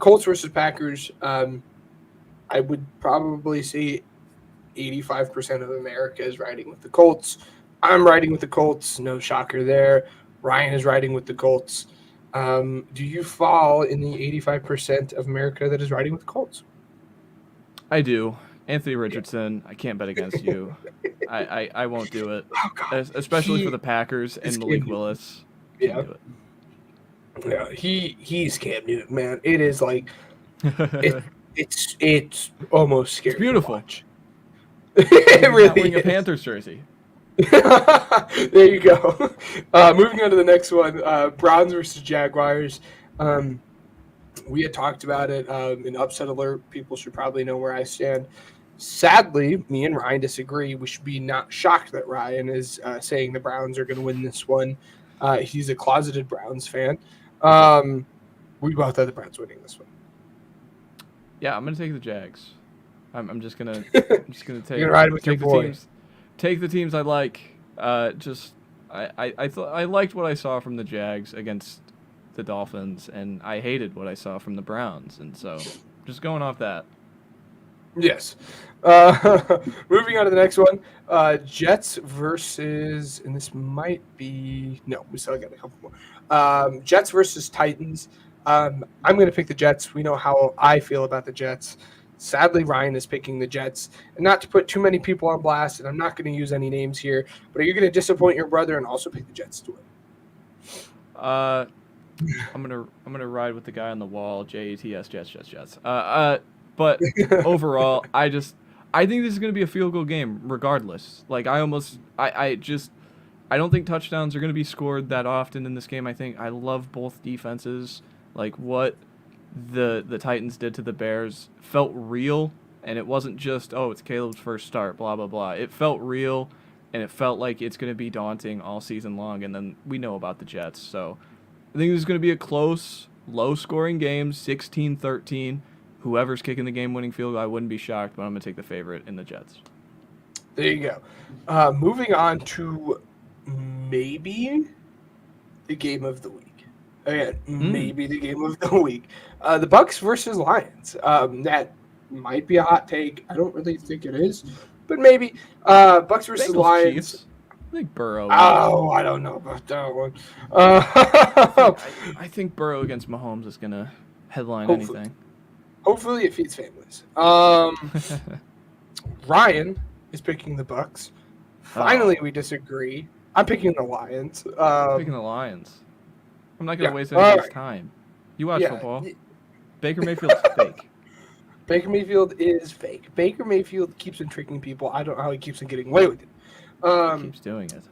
Colts versus Packers. I would probably say 85% of America is riding with the Colts. I'm riding with the Colts. No shocker there. Ryan is riding with the Colts. Do you fall in the 85% of America that is riding with the Colts? I do. Anthony Richardson, I can't bet against you. I won't do it, especially for the Packers and Malik Willis. Can't do it. Yeah, he's Cam Newton, man. It is like it's almost scary. It's beautiful. To watch. It really wearing is. a Panthers jersey. There you go. Moving on to the next one, Browns versus Jaguars. We had talked about it in Upset Alert. People should probably know where I stand. Sadly, me and Ryan disagree. We should be not shocked that Ryan is saying the Browns are going to win this one. He's a closeted Browns fan. We both have the Browns winning this one. Yeah, I'm gonna take the Jags. I'm just gonna take ride with take your the boy. teams. Take the teams I like. I thought I liked what I saw from the Jags against the Dolphins, and I hated what I saw from the Browns, and so just going off that. Yes. Moving on to the next one, Jets versus, and this might be, no, we still got a couple more. Jets versus Titans. I'm going to pick the Jets. We know how I feel about the Jets. Sadly, Ryan is picking the Jets. And not to put too many people on blast, and I'm not going to use any names here, but are you going to disappoint your brother and also pick the Jets to win? I'm gonna ride with the guy on the wall. Jets, Jets. But overall, I think this is gonna be a field goal game, regardless. Like I don't think touchdowns are gonna be scored that often in this game. I love both defenses. Like what the Titans did to the Bears felt real, and it wasn't just it's Caleb's first start, blah blah blah. It felt real, and it felt like it's gonna be daunting all season long. And then we know about the Jets, so. I think this is going to be a close, low-scoring game, 16-13. Whoever's kicking the game-winning field goal, I wouldn't be shocked, but I'm going to take the favorite in the Jets. There you go. Moving on to maybe the game of the week. Again, maybe the game of the week. The Bucks versus Lions. That might be a hot take. I don't really think it is, but maybe. Bucks versus Bengals, Lions. Chiefs. I think Burrow. Oh, I don't know about that one. I think Burrow against Mahomes is going to headline Hopefully. anything. Hopefully it feeds families. Ryan is picking the Bucks. Finally, we disagree. I'm picking the Lions. Picking the Lions. I'm not going to waste anybody's time. You watch football. Baker Mayfield's fake. Baker Mayfield is fake. Baker Mayfield keeps on tricking people. I don't know how he keeps on getting away with it. He keeps doing it.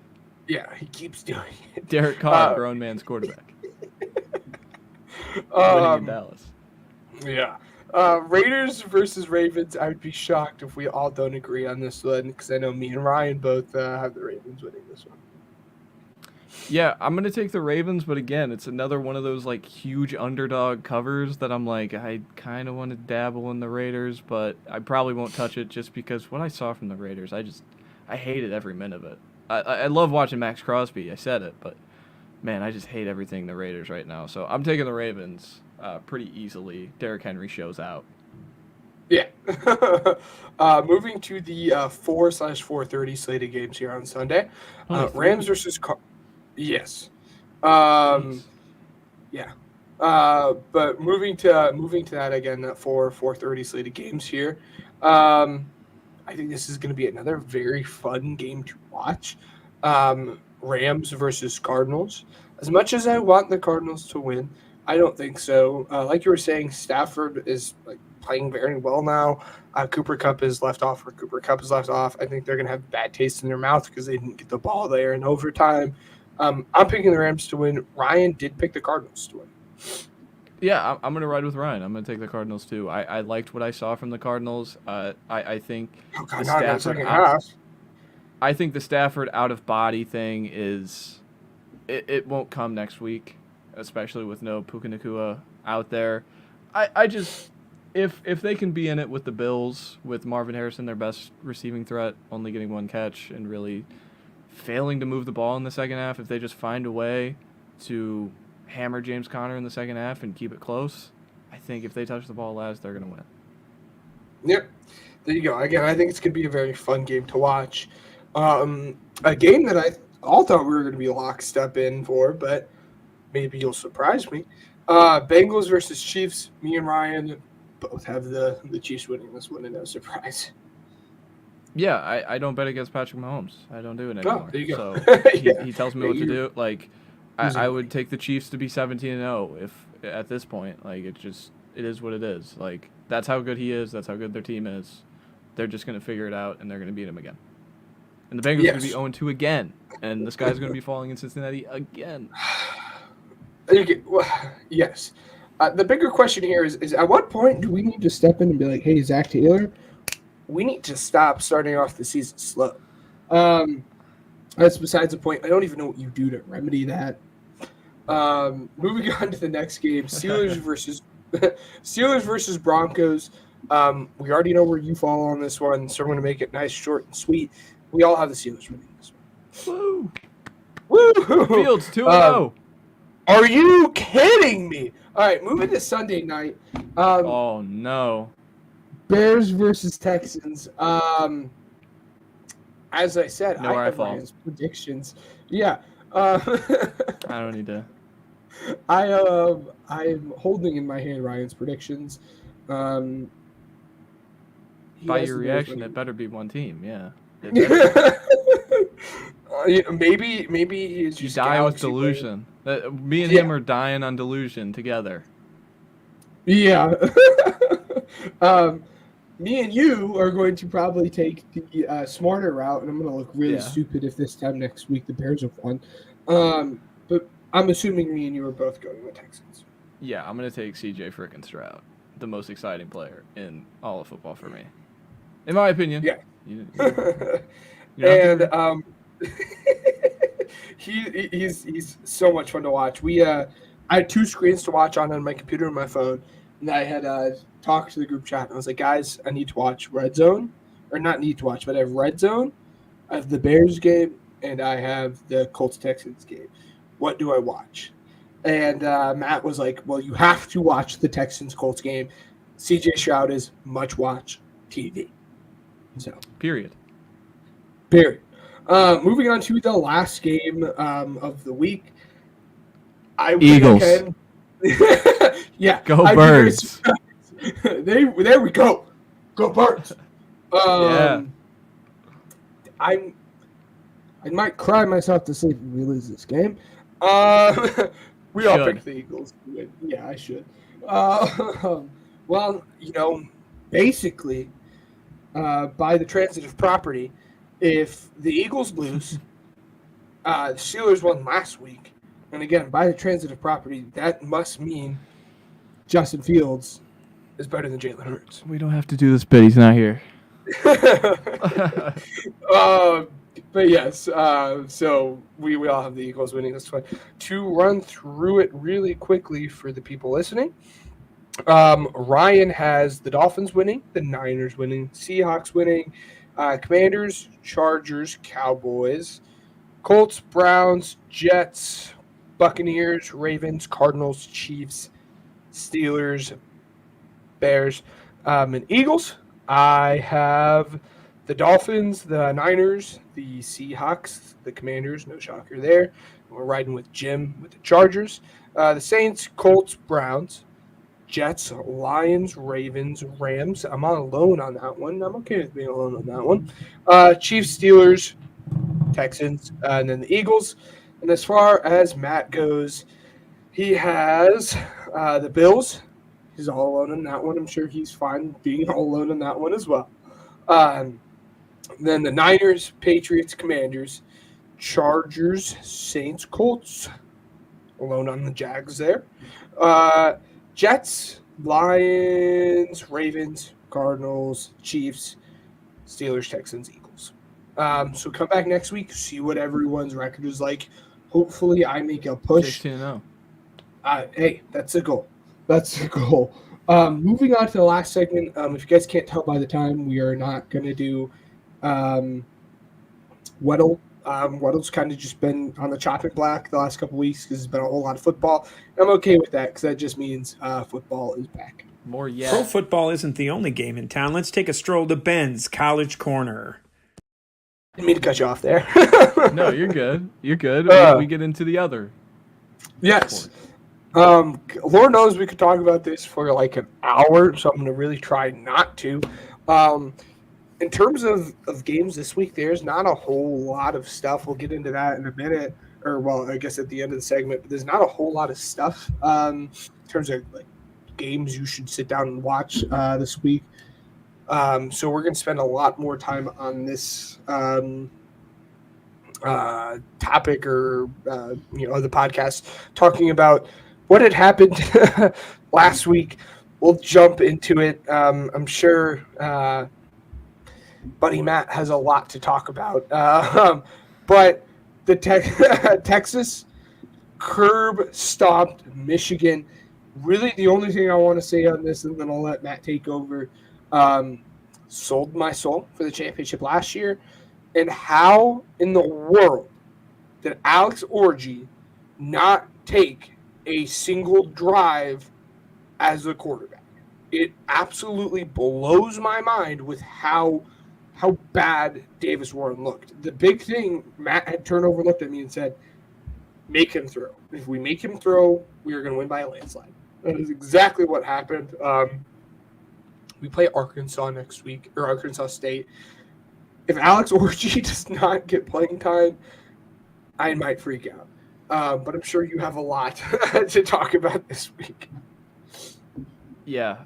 Yeah, he keeps doing it. Derek Carr, grown man's quarterback. Winning in Dallas. Yeah. Raiders versus Ravens. I would be shocked if we all don't agree on this one because I know me and Ryan both have the Ravens winning this one. Yeah, I'm gonna take the Ravens, but again, it's another one of those like huge underdog covers that I'm like, I kind of want to dabble in the Raiders, but I probably won't touch it just because what I saw from the Raiders, I hated every minute of it. I love watching Max Crosby. I said it, but man, I just hate everything the Raiders right now. So I'm taking the Ravens pretty easily. Derrick Henry shows out. Yeah. Moving to the 4/4:30 slated games here on Sunday. Rams versus yes. Yeah. But moving to that again, that 4/4:30 slated games here. I think this is going to be another very fun game to watch. Rams versus Cardinals. As much as I want the Cardinals to win, I don't think so. Like you were saying, Stafford is playing very well now. Cooper Kupp is left off where Cooper Kupp is left off. I think they're going to have bad taste in their mouth because they didn't get the ball there in overtime. I'm picking the Rams to win. Ryan did pick the Cardinals to win. Yeah, I'm going to ride with Ryan. I'm going to take the Cardinals too. I liked what I saw from the Cardinals. I think the Stafford out of body thing is it won't come next week, especially with no Puka Nacua out there. I just if they can be in it with the Bills with Marvin Harrison, their best receiving threat, only getting one catch and really failing to move the ball in the second half, if they just find a way to hammer James Conner in the second half and keep it close, I think if they touch the ball last, they're going to win. Yep. There you go. Again, I think it's going to be a very fun game to watch. A game that I all thought we were going to be lockstep in for, but maybe you'll surprise me. Bengals versus Chiefs. Me and Ryan both have the Chiefs winning this one, and no surprise. Yeah, I don't bet against Patrick Mahomes. I don't do it anymore. Oh, there you go. So Yeah. he tells me what to do. Like, I would take the Chiefs to be 17-0 if at this point. Like, it is what it is. Like, that's how good he is. That's how good their team is. They're just going to figure it out, and they're going to beat him again. And the Bengals are going to be 0-2 again, and this guy's going to be falling in Cincinnati again. Yes. The bigger question here is at what point do we need to step in and be like, hey, Zach Taylor, we need to stop starting off the season slow. That's besides the point. I don't even know what you do to remedy that. Moving on to the next game, Steelers versus Broncos. We already know where you fall on this one, so we're going to make it nice, short, and sweet. We all have the Steelers winning this one. Woo! Fields 2-0. Are you kidding me? All right, moving to Sunday night. Oh, no. Bears versus Texans. As I said, I have Ryan's predictions. Yeah. I don't need to. I am holding in my hand Ryan's predictions. By your reaction, it better be one team. Yeah. Maybe it's you just die with delusion. Me and him are dying on delusion together. Yeah. Me and you are going to probably take the smarter route, and I'm going to look really stupid if this time next week the Bears have won. But I'm assuming me and you are both going with Texans. Yeah, I'm going to take CJ frickin' Stroud, the most exciting player in all of football for me. In my opinion. Yeah. And he's so much fun to watch. I had two screens to watch on my computer and my phone, and I had talked to the group chat, and I was like, guys, I need to watch Red Zone. Or not need to watch, but I have Red Zone, I have the Bears game, and I have the Colts-Texans game. What do I watch? And Matt was like, well, you have to watch the Texans-Colts game. CJ Stroud is much-watch TV. So Period. Moving on to the last game of the week. Eagles. Yeah. Go Birds. There we go. Go Birds. I might cry myself to sleep if we lose this game. We all picked the Eagles to win. Yeah, I should. Well, basically, by the transitive property, if the Eagles lose, the Steelers won last week, and again, by the transitive property, that must mean Justin Fields is better than Jalen Hurts. We don't have to do this bit. He's not here. But yes, so we all have the Eagles winning this one. To run through it really quickly for the people listening, Ryan has the Dolphins winning, the Niners winning, Seahawks winning, Commanders, Chargers, Cowboys, Colts, Browns, Jets, Buccaneers, Ravens, Cardinals, Chiefs, Steelers, Bears, and Eagles. I have the Dolphins, the Niners, the Seahawks, the Commanders. No shocker there. We're riding with Jim with the Chargers. The Saints, Colts, Browns, Jets, Lions, Ravens, Rams. I'm on alone on that one. I'm okay with being alone on that one. Chiefs, Steelers, Texans, and then the Eagles. And as far as Matt goes, he has the Bills. He's all alone in that one. I'm sure he's fine being all alone in that one as well. Then the Niners, Patriots, Commanders, Chargers, Saints, Colts. Alone on the Jags there. Jets, Lions, Ravens, Cardinals, Chiefs, Steelers, Texans, Eagles. So come back next week, see what everyone's record is like. Hopefully I make a push. 16-0. Hey, that's a goal. That's a goal. Moving on to the last segment. If you guys can't tell by the time, we are not going to do Weddle. Weddle's kind of just been on the chopping block the last couple weeks because there's been a whole lot of football. And I'm okay with that because that just means football is back. More yet. Pro football isn't the only game in town. Let's take a stroll to Ben's College Corner. Didn't mean to cut you off there. No, you're good. You're good. We get into the other. Yes. Lord knows we could talk about this for like an hour, so I'm going to really try not to. In terms of games this week, there's not a whole lot of stuff. We'll get into that in a minute, or well, I guess at the end of the segment. But there's not a whole lot of stuff in terms of like games you should sit down and watch this week. So we're going to spend a lot more time on this topic or the podcast talking about what had happened last week. We'll jump into it. I'm sure Buddy Matt has a lot to talk about. But the Texas curb stomped Michigan. Really, the only thing I want to say on this, and then I'll let Matt take over, sold my soul for the championship last year. And how in the world did Alex Orji not take a single drive as a quarterback? It absolutely blows my mind with how bad Davis Warren looked. The big thing, Matt had turned over, looked at me and said, make him throw. If we make him throw, we are going to win by a landslide. That is exactly what happened. We play Arkansas next week, or Arkansas State. If Alex Orji does not get playing time, I might freak out. But I'm sure you have a lot to talk about this week. Yeah.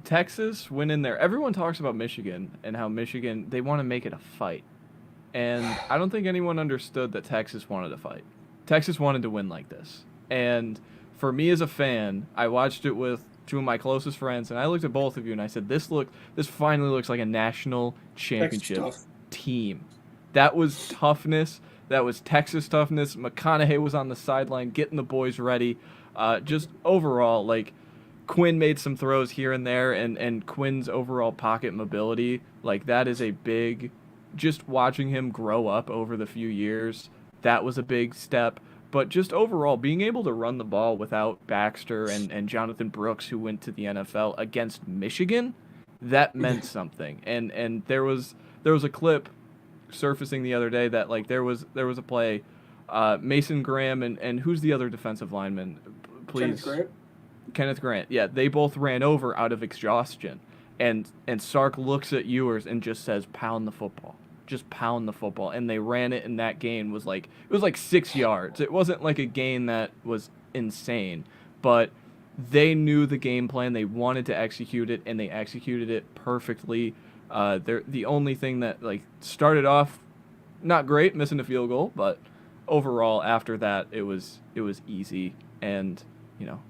Texas went in there. Everyone talks about Michigan and how Michigan, they want to make it a fight. And I don't think anyone understood that Texas wanted to fight. Texas wanted to win like this. And for me as a fan, I watched it with two of my closest friends, and I looked at both of you and I said, this finally looks like a national championship team. That was toughness. That was Texas toughness. McConaughey was on the sideline getting the boys ready. Just overall, like, Quinn made some throws here and there, and Quinn's overall pocket mobility, like, that is a big, just watching him grow up over the few years, that was a big step. But just overall, being able to run the ball without Baxter and Jonathan Brooks, who went to the NFL, against Michigan, that meant something. And there was a clip surfacing the other day that, like, there was a play, Mason Graham and who's the other defensive lineman? Please. Kenneth Grant. Yeah, they both ran over out of exhaustion. And Sark looks at Ewers and just says, pound the football. Just pound the football. And they ran it, and that gain was like 6 yards. It wasn't like a gain that was insane, but they knew the game plan. They wanted to execute it, and they executed it perfectly. They're the only thing that, like, started off not great, missing a field goal, but overall after that it was easy. And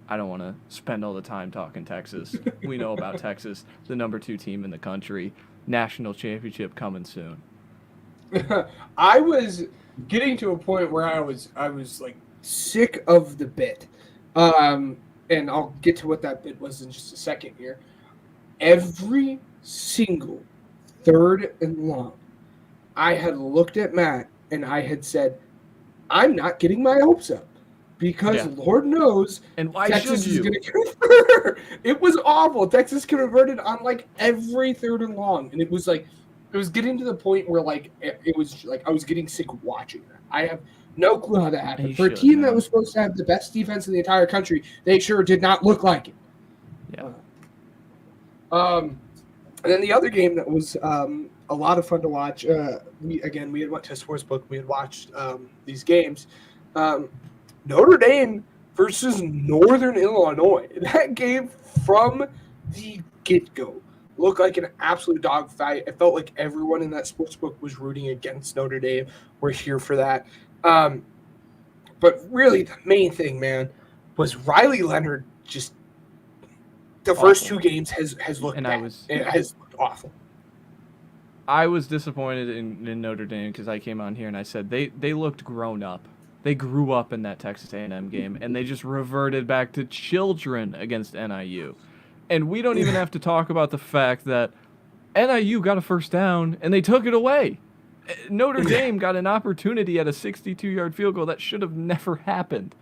I don't want to spend all the time talking Texas. We know about Texas, the number 2 team in the country. National championship coming soon. I was getting to a point where I was like sick of the bit. And I'll get to what that bit was in just a second here. Every single third and long, I had looked at Matt and I had said, I'm not getting my hopes up because Lord knows And why Texas should is you? going to convert. It was awful. Texas converted on like every third and long. And it was like, it was getting to the point where like, it was like, I was getting sick of watching that. I have no clue how that happened. For a team that was supposed to have the best defense in the entire country, they sure did not look like it. Yeah. And then the other game that was a lot of fun to watch. We had went to a sportsbook. We had watched these games. Notre Dame versus Northern Illinois. That game from the get-go looked like an absolute dogfight. It felt like everyone in that sportsbook was rooting against Notre Dame. We're here for that. But really, the main thing, man, was Riley Leonard just the first two games has looked bad. It has looked awful. I was disappointed in Notre Dame because I came on here and I said they looked grown up. They grew up in that Texas A&M game, and they just reverted back to children against NIU. And we don't even have to talk about the fact that NIU got a first down, and they took it away. Notre Dame got an opportunity at a 62-yard field goal that should have never happened.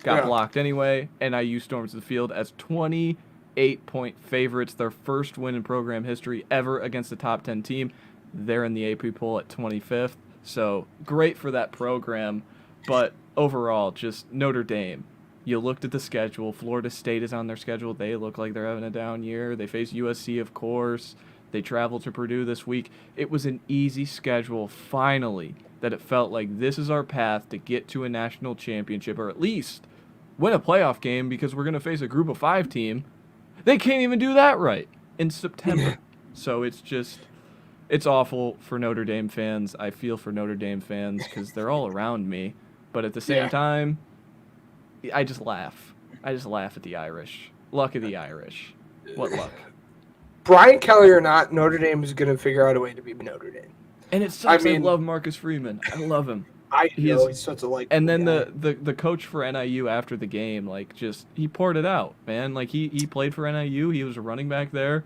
Got blocked anyway. NIU storms the field as 28-point favorites, their first win in program history ever against a top 10 team. They're in the AP poll at 25th, so great for that program. But overall, just Notre Dame. You looked at the schedule. Florida State is on their schedule. They look like they're having a down year. They face USC, of course. They travel to Purdue this week. It was an easy schedule, finally, that it felt like this is our path to get to a national championship, or at least win a playoff game, because we're going to face a group of 5 team. They can't even do that right in September. So it's awful for Notre Dame fans. I feel for Notre Dame fans because they're all around me. But at the same time, I just laugh. I just laugh at the Irish. Luck of the Irish. What luck? Brian Kelly or not, Notre Dame is going to figure out a way to beat Notre Dame. And it sucks. I love Marcus Freeman. I love him. He's such a likable And then guy. the coach for NIU after the game, like, just he poured it out, man. Like he played for NIU. He was a running back there.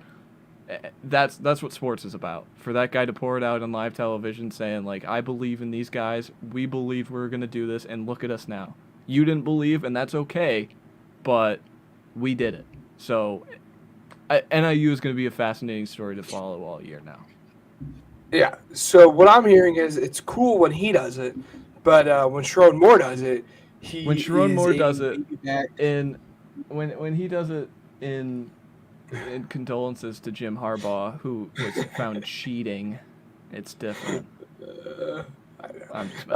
That's what sports is about. For that guy to pour it out on live television, saying like, I believe in these guys. We believe we're gonna do this, and look at us now. You didn't believe, and that's okay, but we did it. So NIU is going to be a fascinating story to follow all year now. Yeah. So what I'm hearing is it's cool when he does it, but when Sherrone Moore does it, when he does it in condolences to Jim Harbaugh, who was found cheating, it's different. I'm just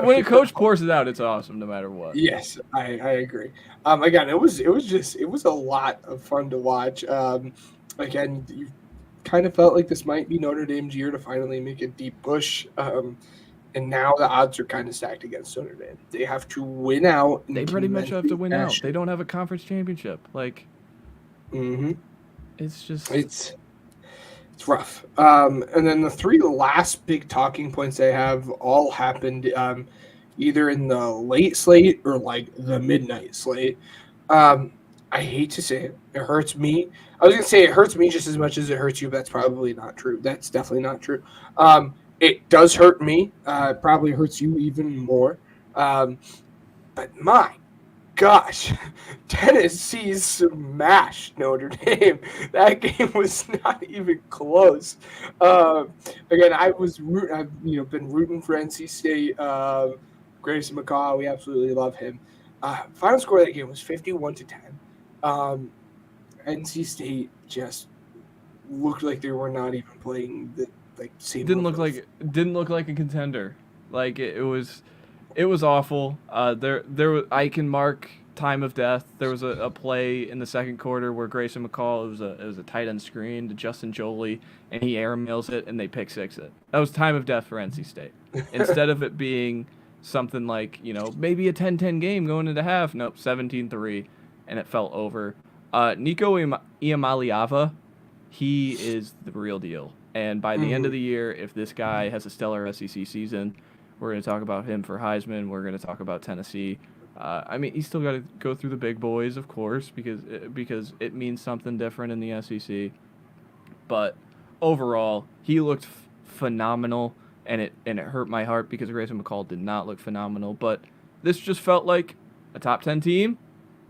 when a coach pours it out, it's awesome no matter what. Yes, I agree. Again, it was a lot of fun to watch. Again, you kind of felt like this might be Notre Dame's year to finally make a deep push. And now the odds are kind of stacked against Notre Dame. They have to win out. They pretty much have to win out. They don't have a conference championship. Like, it's just it's rough. And then the 3 last big talking points they have all happened either in the late slate or like the midnight slate. I hate to say it. It hurts me. I was going to say it hurts me just as much as it hurts you, but that's probably not true. That's definitely not true. It does hurt me. It probably hurts you even more. But my gosh, Tennessee smashed Notre Dame. That game was not even close. Again, I've been rooting for NC State. Grayson McCaw, we absolutely love him. Final score of that game was 51-10. NC State just looked like they were not even playing the same. Didn't look like a contender. Like it was awful. I can mark time of death. There was a play in the second quarter where Grayson McCall, it was a tight end screen to Justin Jolie, and he airmails it and they pick six it. That was time of death for NC State. Instead of it being something like, maybe a 10-10 game going into half, nope, 17-3, and it fell over. Nico Iamaliava, he is the real deal. And by the end of the year, if this guy has a stellar SEC season, we're going to talk about him for Heisman. We're going to talk about Tennessee. I mean, he's still got to go through the big boys, of course, because it means something different in the SEC. But overall, he looked phenomenal, and it hurt my heart because Grayson McCall did not look phenomenal. But this just felt like a top 10 team,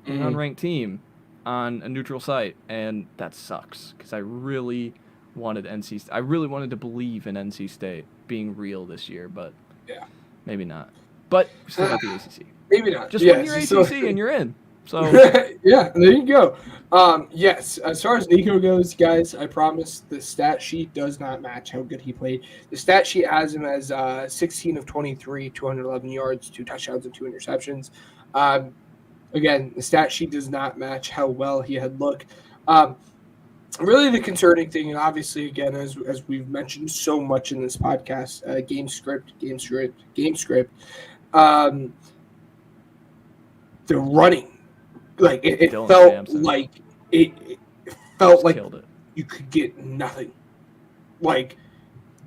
an unranked team on a neutral site, and that sucks because I really wanted to believe in NC State being real this year, but maybe not. But still got the ACC. Maybe not. Just win your ACC and you're in. So yeah, there you go. Yes, as far as Nico goes, guys, I promise the stat sheet does not match how good he played. The stat sheet has him as 16 of 23, 211 yards, 2 touchdowns, and 2 interceptions. Again, the stat sheet does not match how well he had looked. Really the concerning thing, and obviously, again, as we've mentioned so much in this podcast, game script. The running. Like it felt like you could get nothing. Like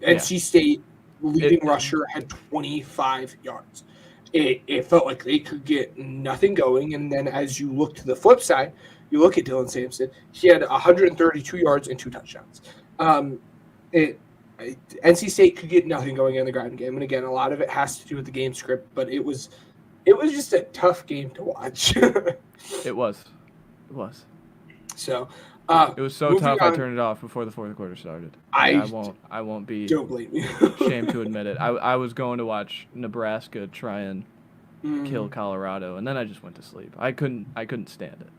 NC State leading rusher had 25 yards. It felt like they could get nothing going. And then as you look to the flip side, you look at Dylan Sampson. He had 132 yards and 2 touchdowns. NC State could get nothing going in the ground game. And again, a lot of it has to do with the game script, but it was just a tough game to watch. It was. So it was so tough. I turned it off before the fourth quarter started. I won't be don't blame me. ashamed to admit it. I was going to watch Nebraska try and kill Colorado, and then I just went to sleep. I couldn't stand it.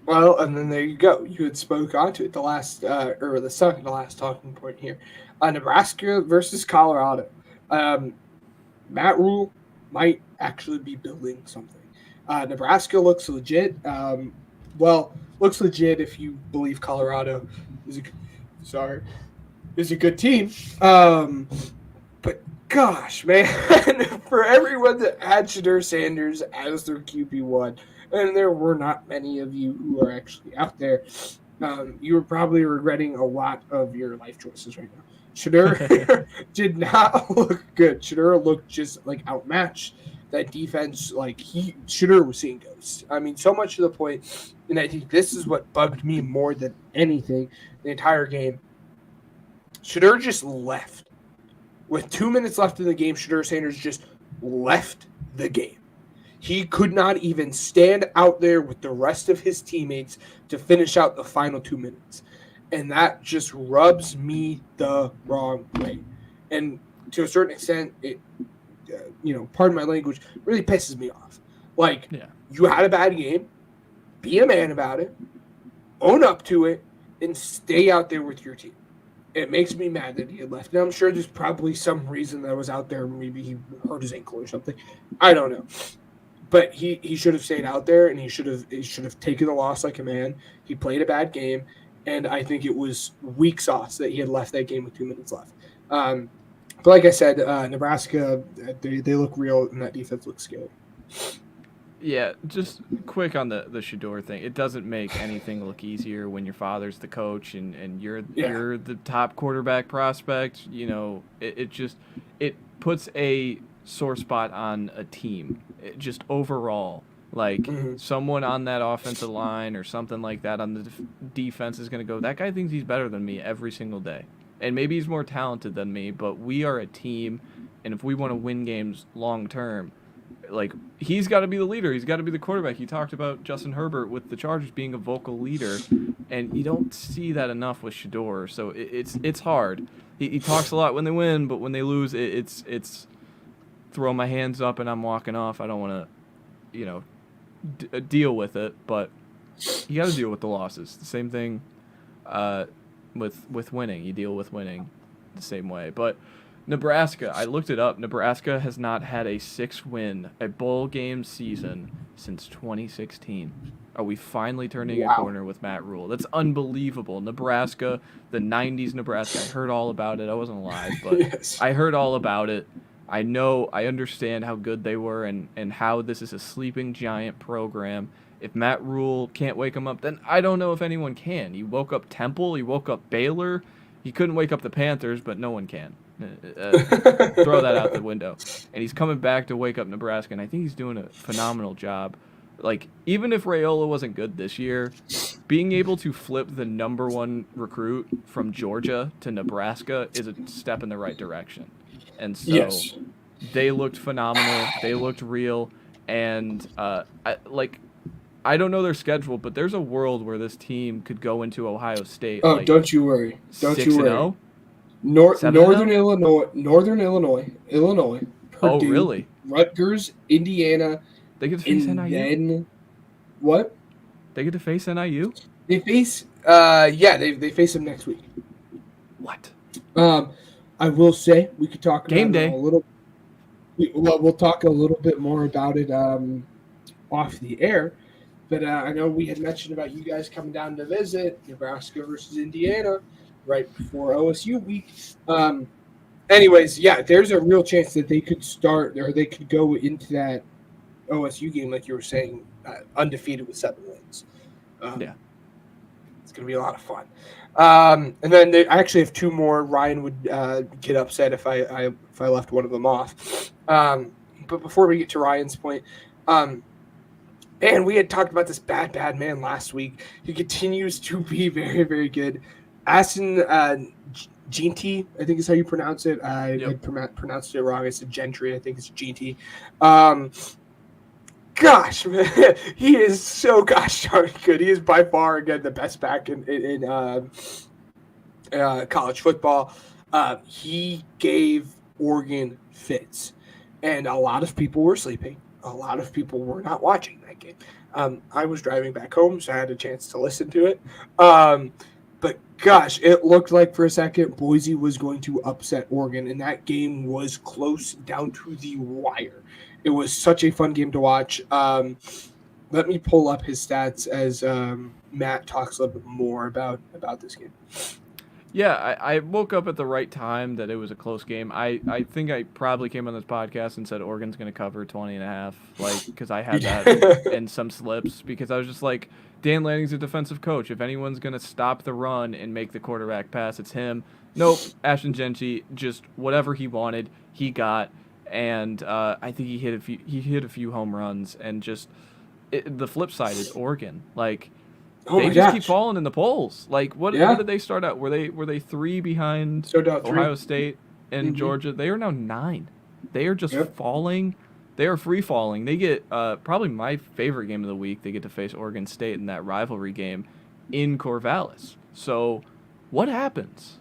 Well, and then there you go. You had spoke onto it the last talking point here. Nebraska versus Colorado. Matt Rule might actually be building something. Nebraska looks legit. Looks legit if you believe Colorado is a good team. But gosh, man, for everyone that had Shedeur Sanders as their QB1, and there were not many of you who are actually out there, you were probably regretting a lot of your life choices right now. Shedeur did not look good. Shedeur looked just like outmatched. That defense, Shedeur was seeing ghosts. I mean, so much to the point, and I think this is what bugged me more than anything the entire game. Shedeur just left. With 2 minutes left in the game, Shedeur Sanders just left the game. He could not even stand out there with the rest of his teammates to finish out the final 2 minutes. And that just rubs me the wrong way. And to a certain extent, it, pardon my language, really pisses me off. You had a bad game, be a man about it, own up to it, and stay out there with your team. It makes me mad that he had left. And I'm sure there's probably some reason that was out there. Maybe he hurt his ankle or something. I don't know. But he should have stayed out there, and he should have taken the loss like a man. He played a bad game. And I think it was weak sauce that he had left that game with 2 minutes left. But like I said, Nebraska, they look real, and that defense looks scary. Yeah, just quick on the Shedeur thing. It doesn't make anything look easier when your father's the coach and you're the top quarterback prospect. It puts a sore spot on a team. Just overall. Someone on that offensive line or something like that on the defense is going to go, that guy thinks he's better than me every single day. And maybe he's more talented than me, but we are a team, and if we want to win games long term, he's got to be the leader. He's got to be the quarterback. He talked about Justin Herbert with the Chargers being a vocal leader, and you don't see that enough with Shedeur, so it's hard. He talks a lot when they win, but when they lose, it's throw my hands up and I'm walking off. I don't want to, deal with it, but you got to deal with the losses. The same thing with winning. You deal with winning the same way. But Nebraska, I looked it up. Nebraska has not had a 6-win, a bowl game season since 2016. Are we finally turning a corner with Matt Rule? That's unbelievable. Nebraska, the 90s Nebraska. I heard all about it. I wasn't alive, but yes. I heard all about it. I understand how good they were and how this is a sleeping giant program, If Matt Rule can't wake him up, then I don't know if anyone can. He woke up Temple. He woke up Baylor. He couldn't wake up the Panthers, but no one can. Throw that out the window. And he's coming back to wake up Nebraska, and I think he's doing a phenomenal job. Like, even if Raiola wasn't good this year, being able to flip the number one recruit from Georgia to Nebraska is a step in the right direction. And so they looked phenomenal. They looked real. And, I don't know their schedule, but there's a world where this team could go into Ohio State. Oh, don't you worry. Don't you worry. 6-0? Northern Illinois, Purdue, Oh, really? Rutgers, Indiana. They get to face and NIU? Then, what? They get to face NIU? They face, they face them next week. What? I will say we could talk about Game day. it a little. We'll talk a little bit more about it off the air. But I know we had mentioned about you guys coming down to visit Nebraska versus Indiana right before OSU week. Anyways, there's a real chance that they could start or they could go into that OSU game, like you were saying, undefeated with 7 wins. It's going to be a lot of fun. And then I actually have 2 more. Ryan would get upset if I left one of them off. But before we get to Ryan's point, and we had talked about this bad man last week. He continues to be very, very good. Aston Ginty, I think is how you pronounce it. I pronounced it wrong. I said Gentry. I think it's Ginty. Gosh, man, he is so gosh darn good. He is by far, again, the best back in college football. He gave Oregon fits, and a lot of people were sleeping. A lot of people were not watching that game. I was driving back home, so I had a chance to listen to it. But gosh, it looked like for a second Boise was going to upset Oregon, and that game was close down to the wire. It was such a fun game to watch. Let me pull up his stats as Matt talks a little bit more about this game. Yeah, I woke up at the right time that it was a close game. I think I probably came on this podcast and said Oregon's going to cover 20.5, because I had that in some slips, because I was just like, Dan Lanning's a defensive coach. If anyone's going to stop the run and make the quarterback pass, it's him. Nope, Ashton Genty, just whatever he wanted, he got, and I think he hit a few home runs, and just the flip side is Oregon, they just keep falling in the polls. What did they start out? Were they 3 behind Ohio State and Georgia? They are now 9. They are just falling. They are free falling. They get probably my favorite game of the week. They get to face Oregon State in that rivalry game in Corvallis. So what happens?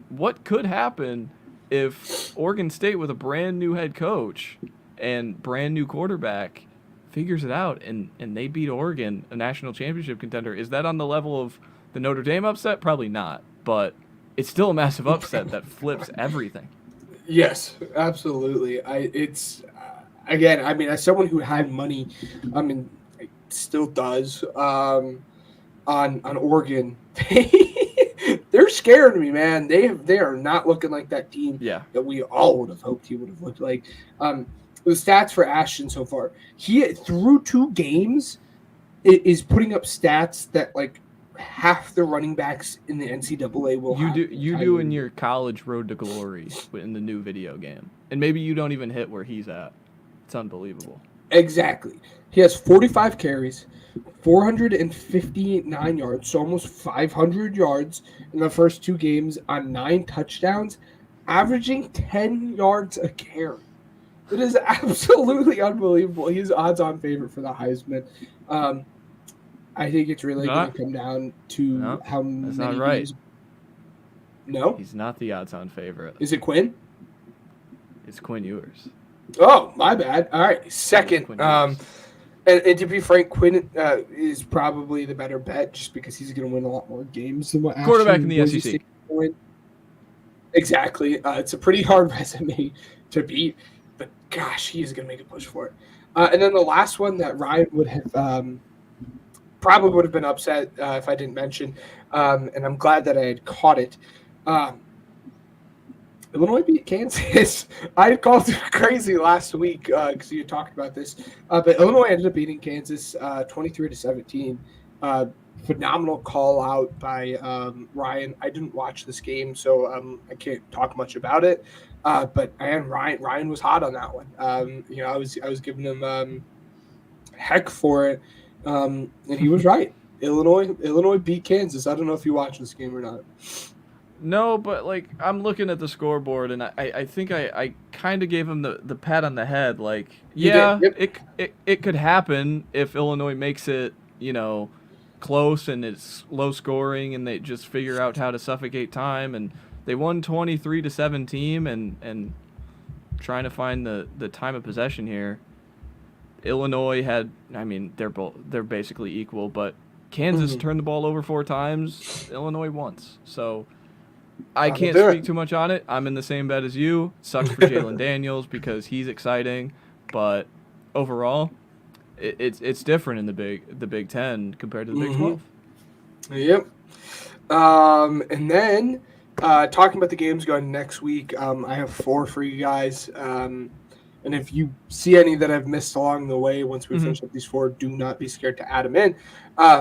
What could happen if Oregon State with a brand new head coach and brand new quarterback figures it out and they beat Oregon, a national championship contender? Is that on the level of the Notre Dame upset? Probably not, but it's still a massive upset that flips everything. Yes, absolutely. As someone who had money, still does, on Oregon, they're scaring me, man. They are not looking like that team that we all would have hoped he would have looked like. The stats for Ashton so far, he through 2 games is putting up stats that half the running backs in the NCAA will have. You do in your college road to glory in the new video game, and maybe you don't even hit where he's at. It's unbelievable. Exactly. He has 45 carries, 459 yards, so almost 500 yards in the first 2 games on 9 touchdowns, averaging 10 yards a carry. It is absolutely unbelievable. He's odds-on favorite for the Heisman. I think it's really going to come down to how many. That's not right. No? He's not the odds-on favorite. Is it Quinn? It's Quinn Ewers. Oh, my bad. All right, second. And to be frank, Quinn is probably the better bet just because he's going to win a lot more games than what quarterback in the SEC. Exactly. It's a pretty hard resume to beat. But gosh, he is going to make a push for it. And then the last one that Ryan would have probably would have been upset if I didn't mention, and I'm glad that I had caught it. Illinois beat Kansas. I called it crazy last week because you talked about this, but Illinois ended up beating Kansas 23-17. Phenomenal call out by Ryan. I didn't watch this game, so I can't talk much about it. But Ryan was hot on that one. I was giving him heck for it, and he was right. Illinois beat Kansas. I don't know if you watched this game or not. No, but like I'm looking at the scoreboard, and I think I kind of gave him the pat on the head. Like, yeah, Yep. it could happen if Illinois makes it, close and it's low scoring, and they just figure out how to suffocate time. And they won 23-17, and trying to find the time of possession here. Illinois had, they're basically equal, but Kansas turned the ball over 4 times, Illinois once. So I can't speak too much on it. I'm in the same bed as you. Sucks for Jalen Daniels because he's exciting, but overall, it's different in the Big Ten compared to the Big 12. Yep. And then talking about the games going next week, I have 4 for you guys. And if you see any that I've missed along the way, once we finish up these 4, do not be scared to add them in.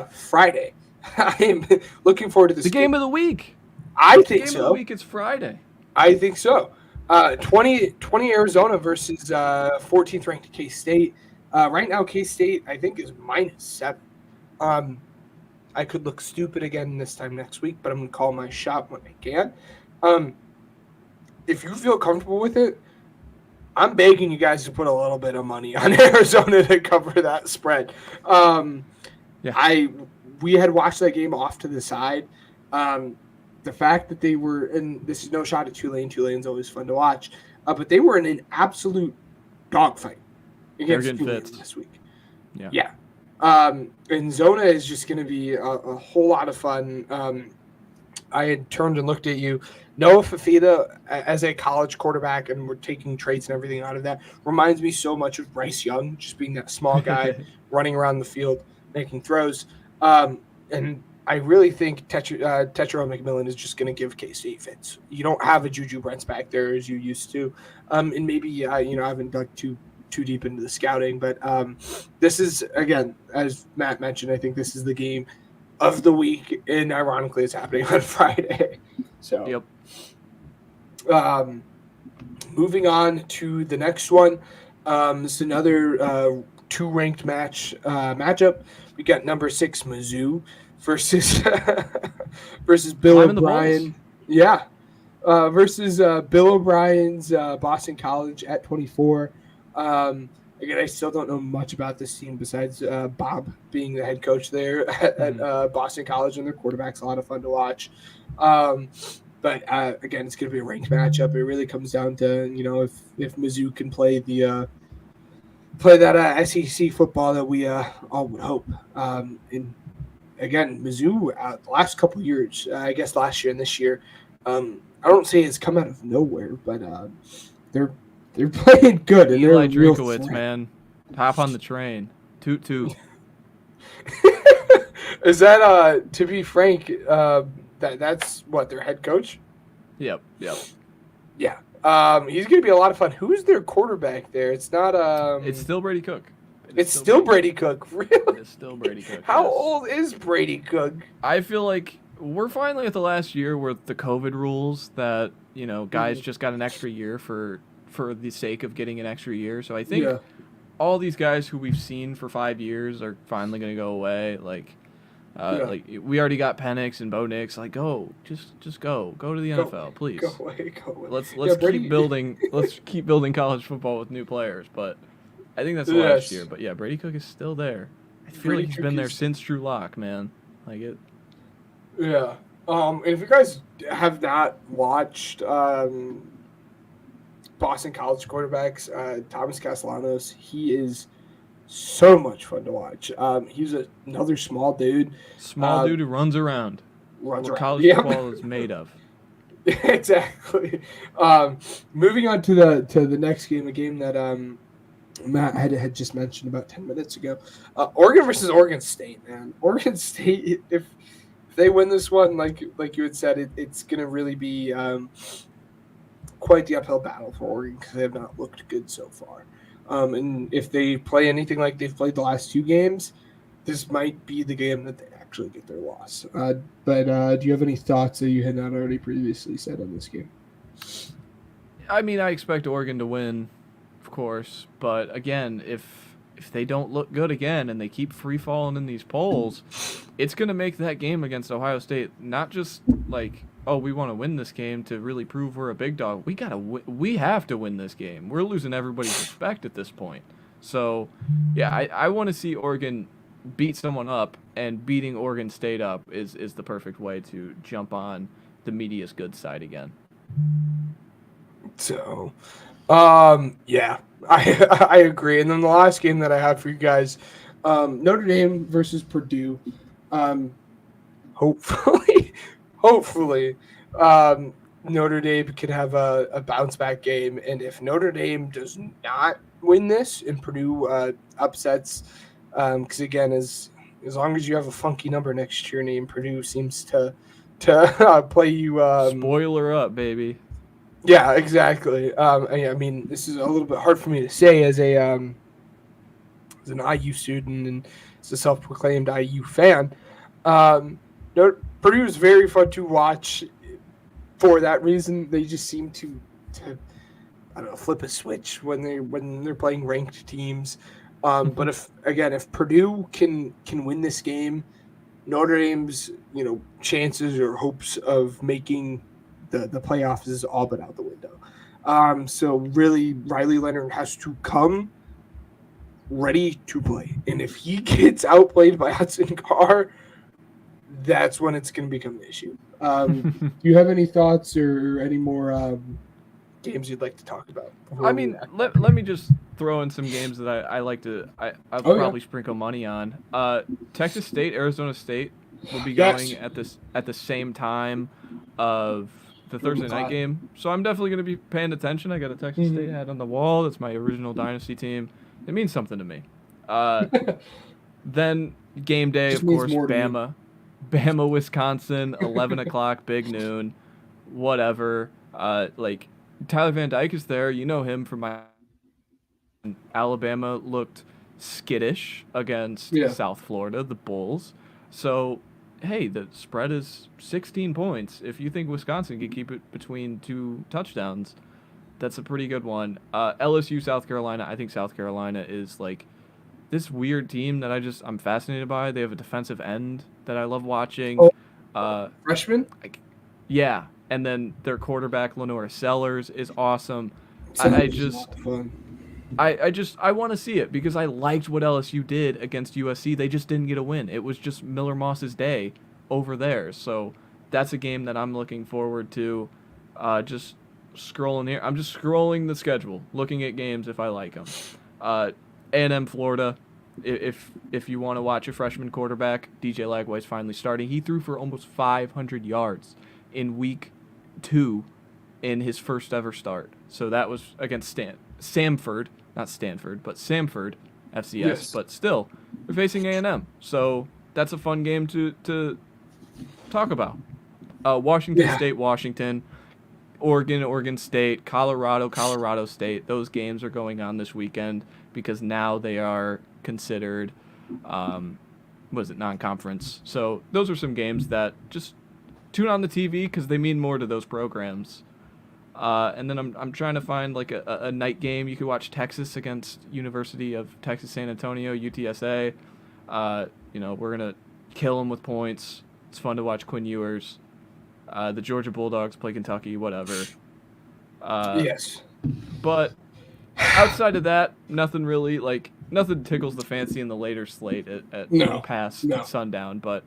Friday, I am looking forward to this game of the week. I think game so. Of the week, it's Friday. I think so. 20 Arizona versus 14th ranked K-State. Right now, K-State, I think, is -7. I could look stupid again this time next week, but I'm going to call my shot when I can. If you feel comfortable with it, I'm begging you guys to put a little bit of money on Arizona to cover that spread. We had watched that game off to the side. The fact that they were, and this is no shot at Tulane. Tulane's always fun to watch, but they were in an absolute dogfight against Tulane this week. Yeah. And Zona is just going to be a whole lot of fun. I had turned and looked at you. Noah Fafita as a college quarterback, and we're taking traits and everything out of that, reminds me so much of Bryce Young, just being that small guy running around the field, making throws. And I really think Tetra McMillan is just going to give K-State fits. You don't have a Juju Brents back there as you used to. And maybe, I haven't dug too deep into the scouting, but this is, again, as Matt mentioned, I think this is the game of the week, and ironically it's happening on Friday. So, moving on to the next one. It's another 2 ranked matchup. We got number 6 Mizzou versus Bill O'Brien. Yeah. Versus Bill O'Brien's Boston College at 24. Again, I still don't know much about this team besides Bob being the head coach there at Boston College, and their quarterback's a lot of fun to watch. But again, it's going to be a ranked matchup. It really comes down to if Mizzou can play that SEC football that we all would hope. And again, Mizzou the last couple of years, I guess last year and this year, I don't say it's come out of nowhere, but they're playing good. And Eli Drinkowitz, man, hop on the train. Toot toot. Is that to be frank? That's what, their head coach? Yep. Yeah. He's going to be a lot of fun. Who's their quarterback there? It's not. It's still Brady Cook. It's still Brady Cook. Really? It's still Brady Cook. How old is Brady Cook? I feel like we're finally at the last year with the COVID rules that guys just got an extra year for the sake of getting an extra year. So I think all these guys who we've seen for 5 years are finally going to go away. Like we already got Penix and Bo Nix. Like, just go to the NFL, please. Go away. Let's keep building. Let's keep building college football with new players. But I think that's the last year. But yeah, Brady Cook is still there. I feel like he's been there since Drew Lock, man. Like it. Yeah. And if you guys have not watched Boston College quarterbacks, Thomas Castellanos, he is so much fun to watch. He's another small dude. Dude who runs around. College football is made of. Exactly. Moving on to the next game, a game that Matt had just mentioned about 10 minutes ago. Oregon versus Oregon State, man. Oregon State, if they win this one, like you had said, it's going to really be quite the uphill battle for Oregon because they have not looked good so far. And if they play anything like they've played the last 2 games, this might be the game that they actually get their loss. But do you have any thoughts that you had not already previously said on this game? I mean, I expect Oregon to win, of course, but again, if they don't look good again and they keep free falling in these polls, it's going to make that game against Ohio State not just like, oh, we want to win this game to really prove we're a big dog. We have to win this game. We're losing everybody's respect at this point. So, yeah, I want to see Oregon beat someone up, and beating Oregon State up is the perfect way to jump on the media's good side again. So, yeah, I agree. And then the last game that I have for you guys, Notre Dame versus Purdue. Hopefully, Notre Dame could have a bounce back game. And if Notre Dame does not win this and Purdue upsets, because again, as long as you have a funky number next to your name, Purdue seems to play you. Spoiler up, baby. Yeah, exactly. I mean, this is a little bit hard for me to say as an IU student and as a self-proclaimed IU fan. Purdue is very fun to watch for that reason. They just seem to I don't know, flip a switch when they're playing ranked teams. But if Purdue can win this game, Notre Dame's chances or hopes of making the playoffs is all but out the window. So really, Riley Leonard has to come ready to play, and if he gets outplayed by Hudson Carr, that's when it's going to become an issue. Do you have any thoughts or any more games you'd like to talk about? I mean, let me just throw in some games that I like to I'll probably sprinkle money on. Texas State, Arizona State will be going at the same time of the Thursday night game, so I'm definitely going to be paying attention. I got a Texas State hat on the wall. That's my original dynasty team. It means something to me. Then game day, of course, Bama, Wisconsin, 11 o'clock, big noon, whatever. Like Tyler Van Dyke is there. You know him from my Alabama looked skittish against South Florida, the Bulls. So, hey, the spread is 16 points. If you think Wisconsin can keep it between 2 touchdowns, that's a pretty good one. LSU, South Carolina. I think South Carolina is like this weird team that I'm fascinated by. They have a defensive end that I love watching. Freshman? Yeah. And then their quarterback, Lenora Sellers, is awesome. I want to see it because I liked what LSU did against USC. They just didn't get a win. It was just Miller Moss's day over there. So that's a game that I'm looking forward to. Just scrolling here. I'm just scrolling the schedule, looking at games if I like them. A&M Florida. If you want to watch a freshman quarterback, DJ Lagway's finally starting. He threw for almost 500 yards in week 2 in his first ever start. So that was against Samford, not Stanford, but Samford FCS. Yes. But still, they're facing A&M. So that's a fun game to talk about. Washington State, Washington, Oregon State, Colorado State. Those games are going on this weekend because now they are considered, non-conference. So those are some games that just tune on the TV because they mean more to those programs. And then I'm trying to find like a night game. You could watch Texas against University of Texas San Antonio, UTSA. We're going to kill them with points. It's fun to watch Quinn Ewers. The Georgia Bulldogs play Kentucky, whatever. Yes. But outside of that, nothing tickles the fancy in the later slate at past sundown. But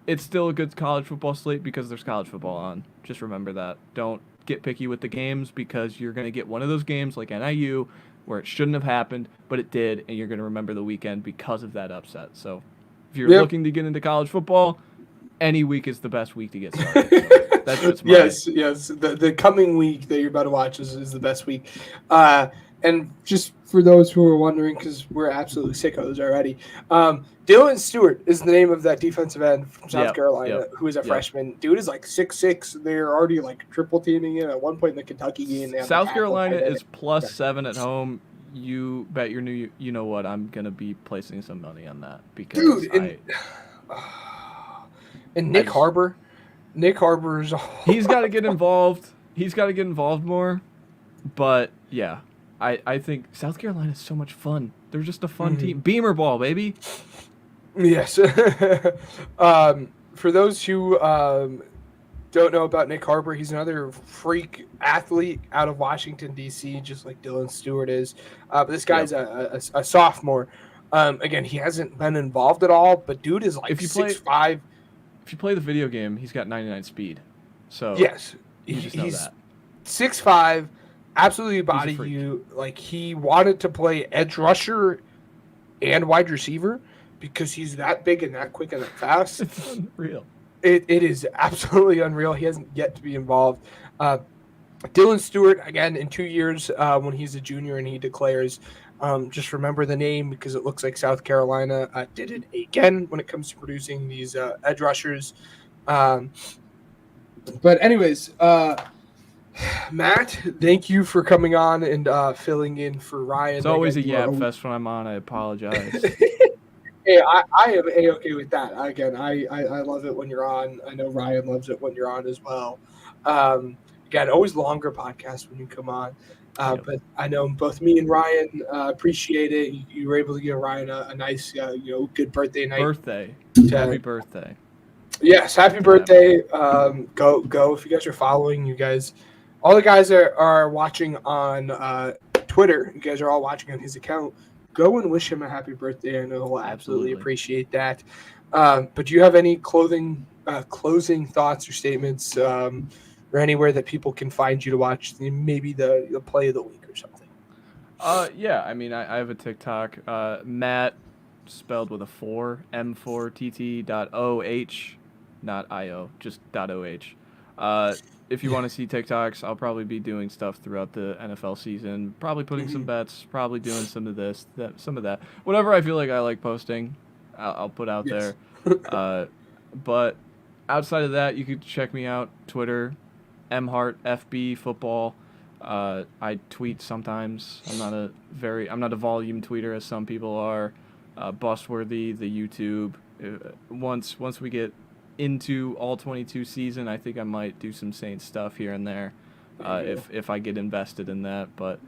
it's still a good college football slate because there's college football on. Just remember that. Don't get picky with the games because you're going to get one of those games like NIU where it shouldn't have happened, but it did, and you're going to remember the weekend because of that upset. So if you're looking to get into college football, any week is the best week to get started. So that's just my... Yes. The coming week that you're about to watch is the best week. And just for those who are wondering, because we're absolutely sickos already, Dylan Stewart is the name of that defensive end from South Carolina, who is a freshman. Dude is like 6'6". They're already like triple teaming him. At one point in the Kentucky game, South Carolina is +7 at home. You bet your you know what? I'm gonna be placing some money on that because and Nick Harbor. Nick Harbor's he's got to get involved. He's got to get involved more. But yeah, I think South Carolina is so much fun. They're just a fun team. Beamer ball, baby. Yes. For those who don't know about Nick Harbor, he's another freak athlete out of Washington, D.C., just like Dylan Stewart is. But this guy's a sophomore. Again, he hasn't been involved at all, but dude is like 6'5". If you play the video game, he's got 99 speed. So yes, you just know he's that. 6'5", absolutely body you. Like, he wanted to play edge rusher and wide receiver because he's that big and that quick and that fast. It's unreal. It is absolutely unreal. He hasn't yet to be involved. Dylan Stewart, again, in 2 years when he's a junior and he declares, just remember the name because it looks like South Carolina did it again when it comes to producing these edge rushers. But anyways, Matt, thank you for coming on and filling in for Ryan. It's always a yap fest when I'm on. I apologize. Hey, I am A-okay with that. Again, I love it when you're on. I know Ryan loves it when you're on as well. Again, always longer podcasts when you come on. But I know both me and Ryan appreciate it. You were able to give Ryan a nice, good birthday night. Happy birthday. Yes, happy birthday. Go. If you guys are following, you guys, all the guys that are watching on Twitter, you guys are all watching on his account. Go and wish him a happy birthday. I know he'll absolutely appreciate that. But do you have any closing thoughts or statements or anywhere that people can find you to watch maybe the play of the week or something? Yeah, I mean, I have a TikTok, Matt, spelled with a 4, M4TT.OH, not IO, just .OH. If you want to see TikToks, I'll probably be doing stuff throughout the NFL season, probably putting some bets, probably doing some of this, some of that. Whatever I feel like I like posting, I'll put out there. But outside of that, you could check me out, Twitter, mhartfb football. I tweet sometimes. I'm not a volume tweeter as some people are. Bustworthy, the YouTube. Once we get into all 22 season, I think I might do some Saints stuff here and there, if I get invested in that. But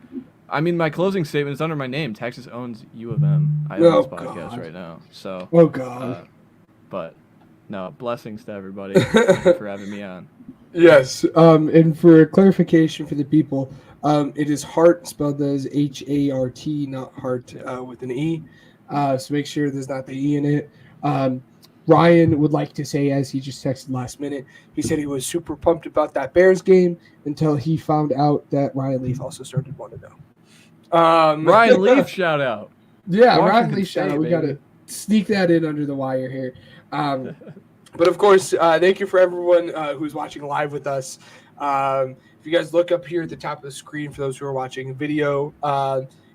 I mean, my closing statement is under my name. Texas owns U of M. I own this podcast right now. So. Oh God. But no, blessings to everybody. Thank you for having me on. Yes. And for clarification for the people, it is Hart spelled as HART, not Hart with an E. So make sure there's not the E in it. Ryan would like to say, as he just texted last minute, he said he was super pumped about that Bears game until he found out that Ryan Leaf also started 1-0. Ryan Leaf shout out. Yeah, Washington Ryan Leaf shout out. We got to sneak that in under the wire here. But of course, thank you for everyone who's watching live with us. If you guys look up here at the top of the screen for those who are watching video,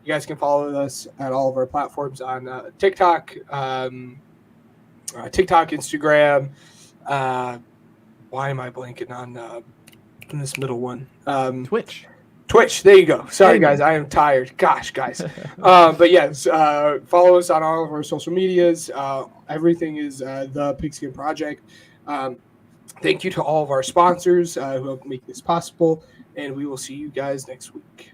you guys can follow us at all of our platforms on TikTok, Instagram. Why am I blanking on this middle one? Twitch. There you go. Sorry, guys. I am tired. Gosh, guys. But yes, follow us on all of our social medias. Everything is the Pigskin Project. Thank you to all of our sponsors who help make this possible. And we will see you guys next week.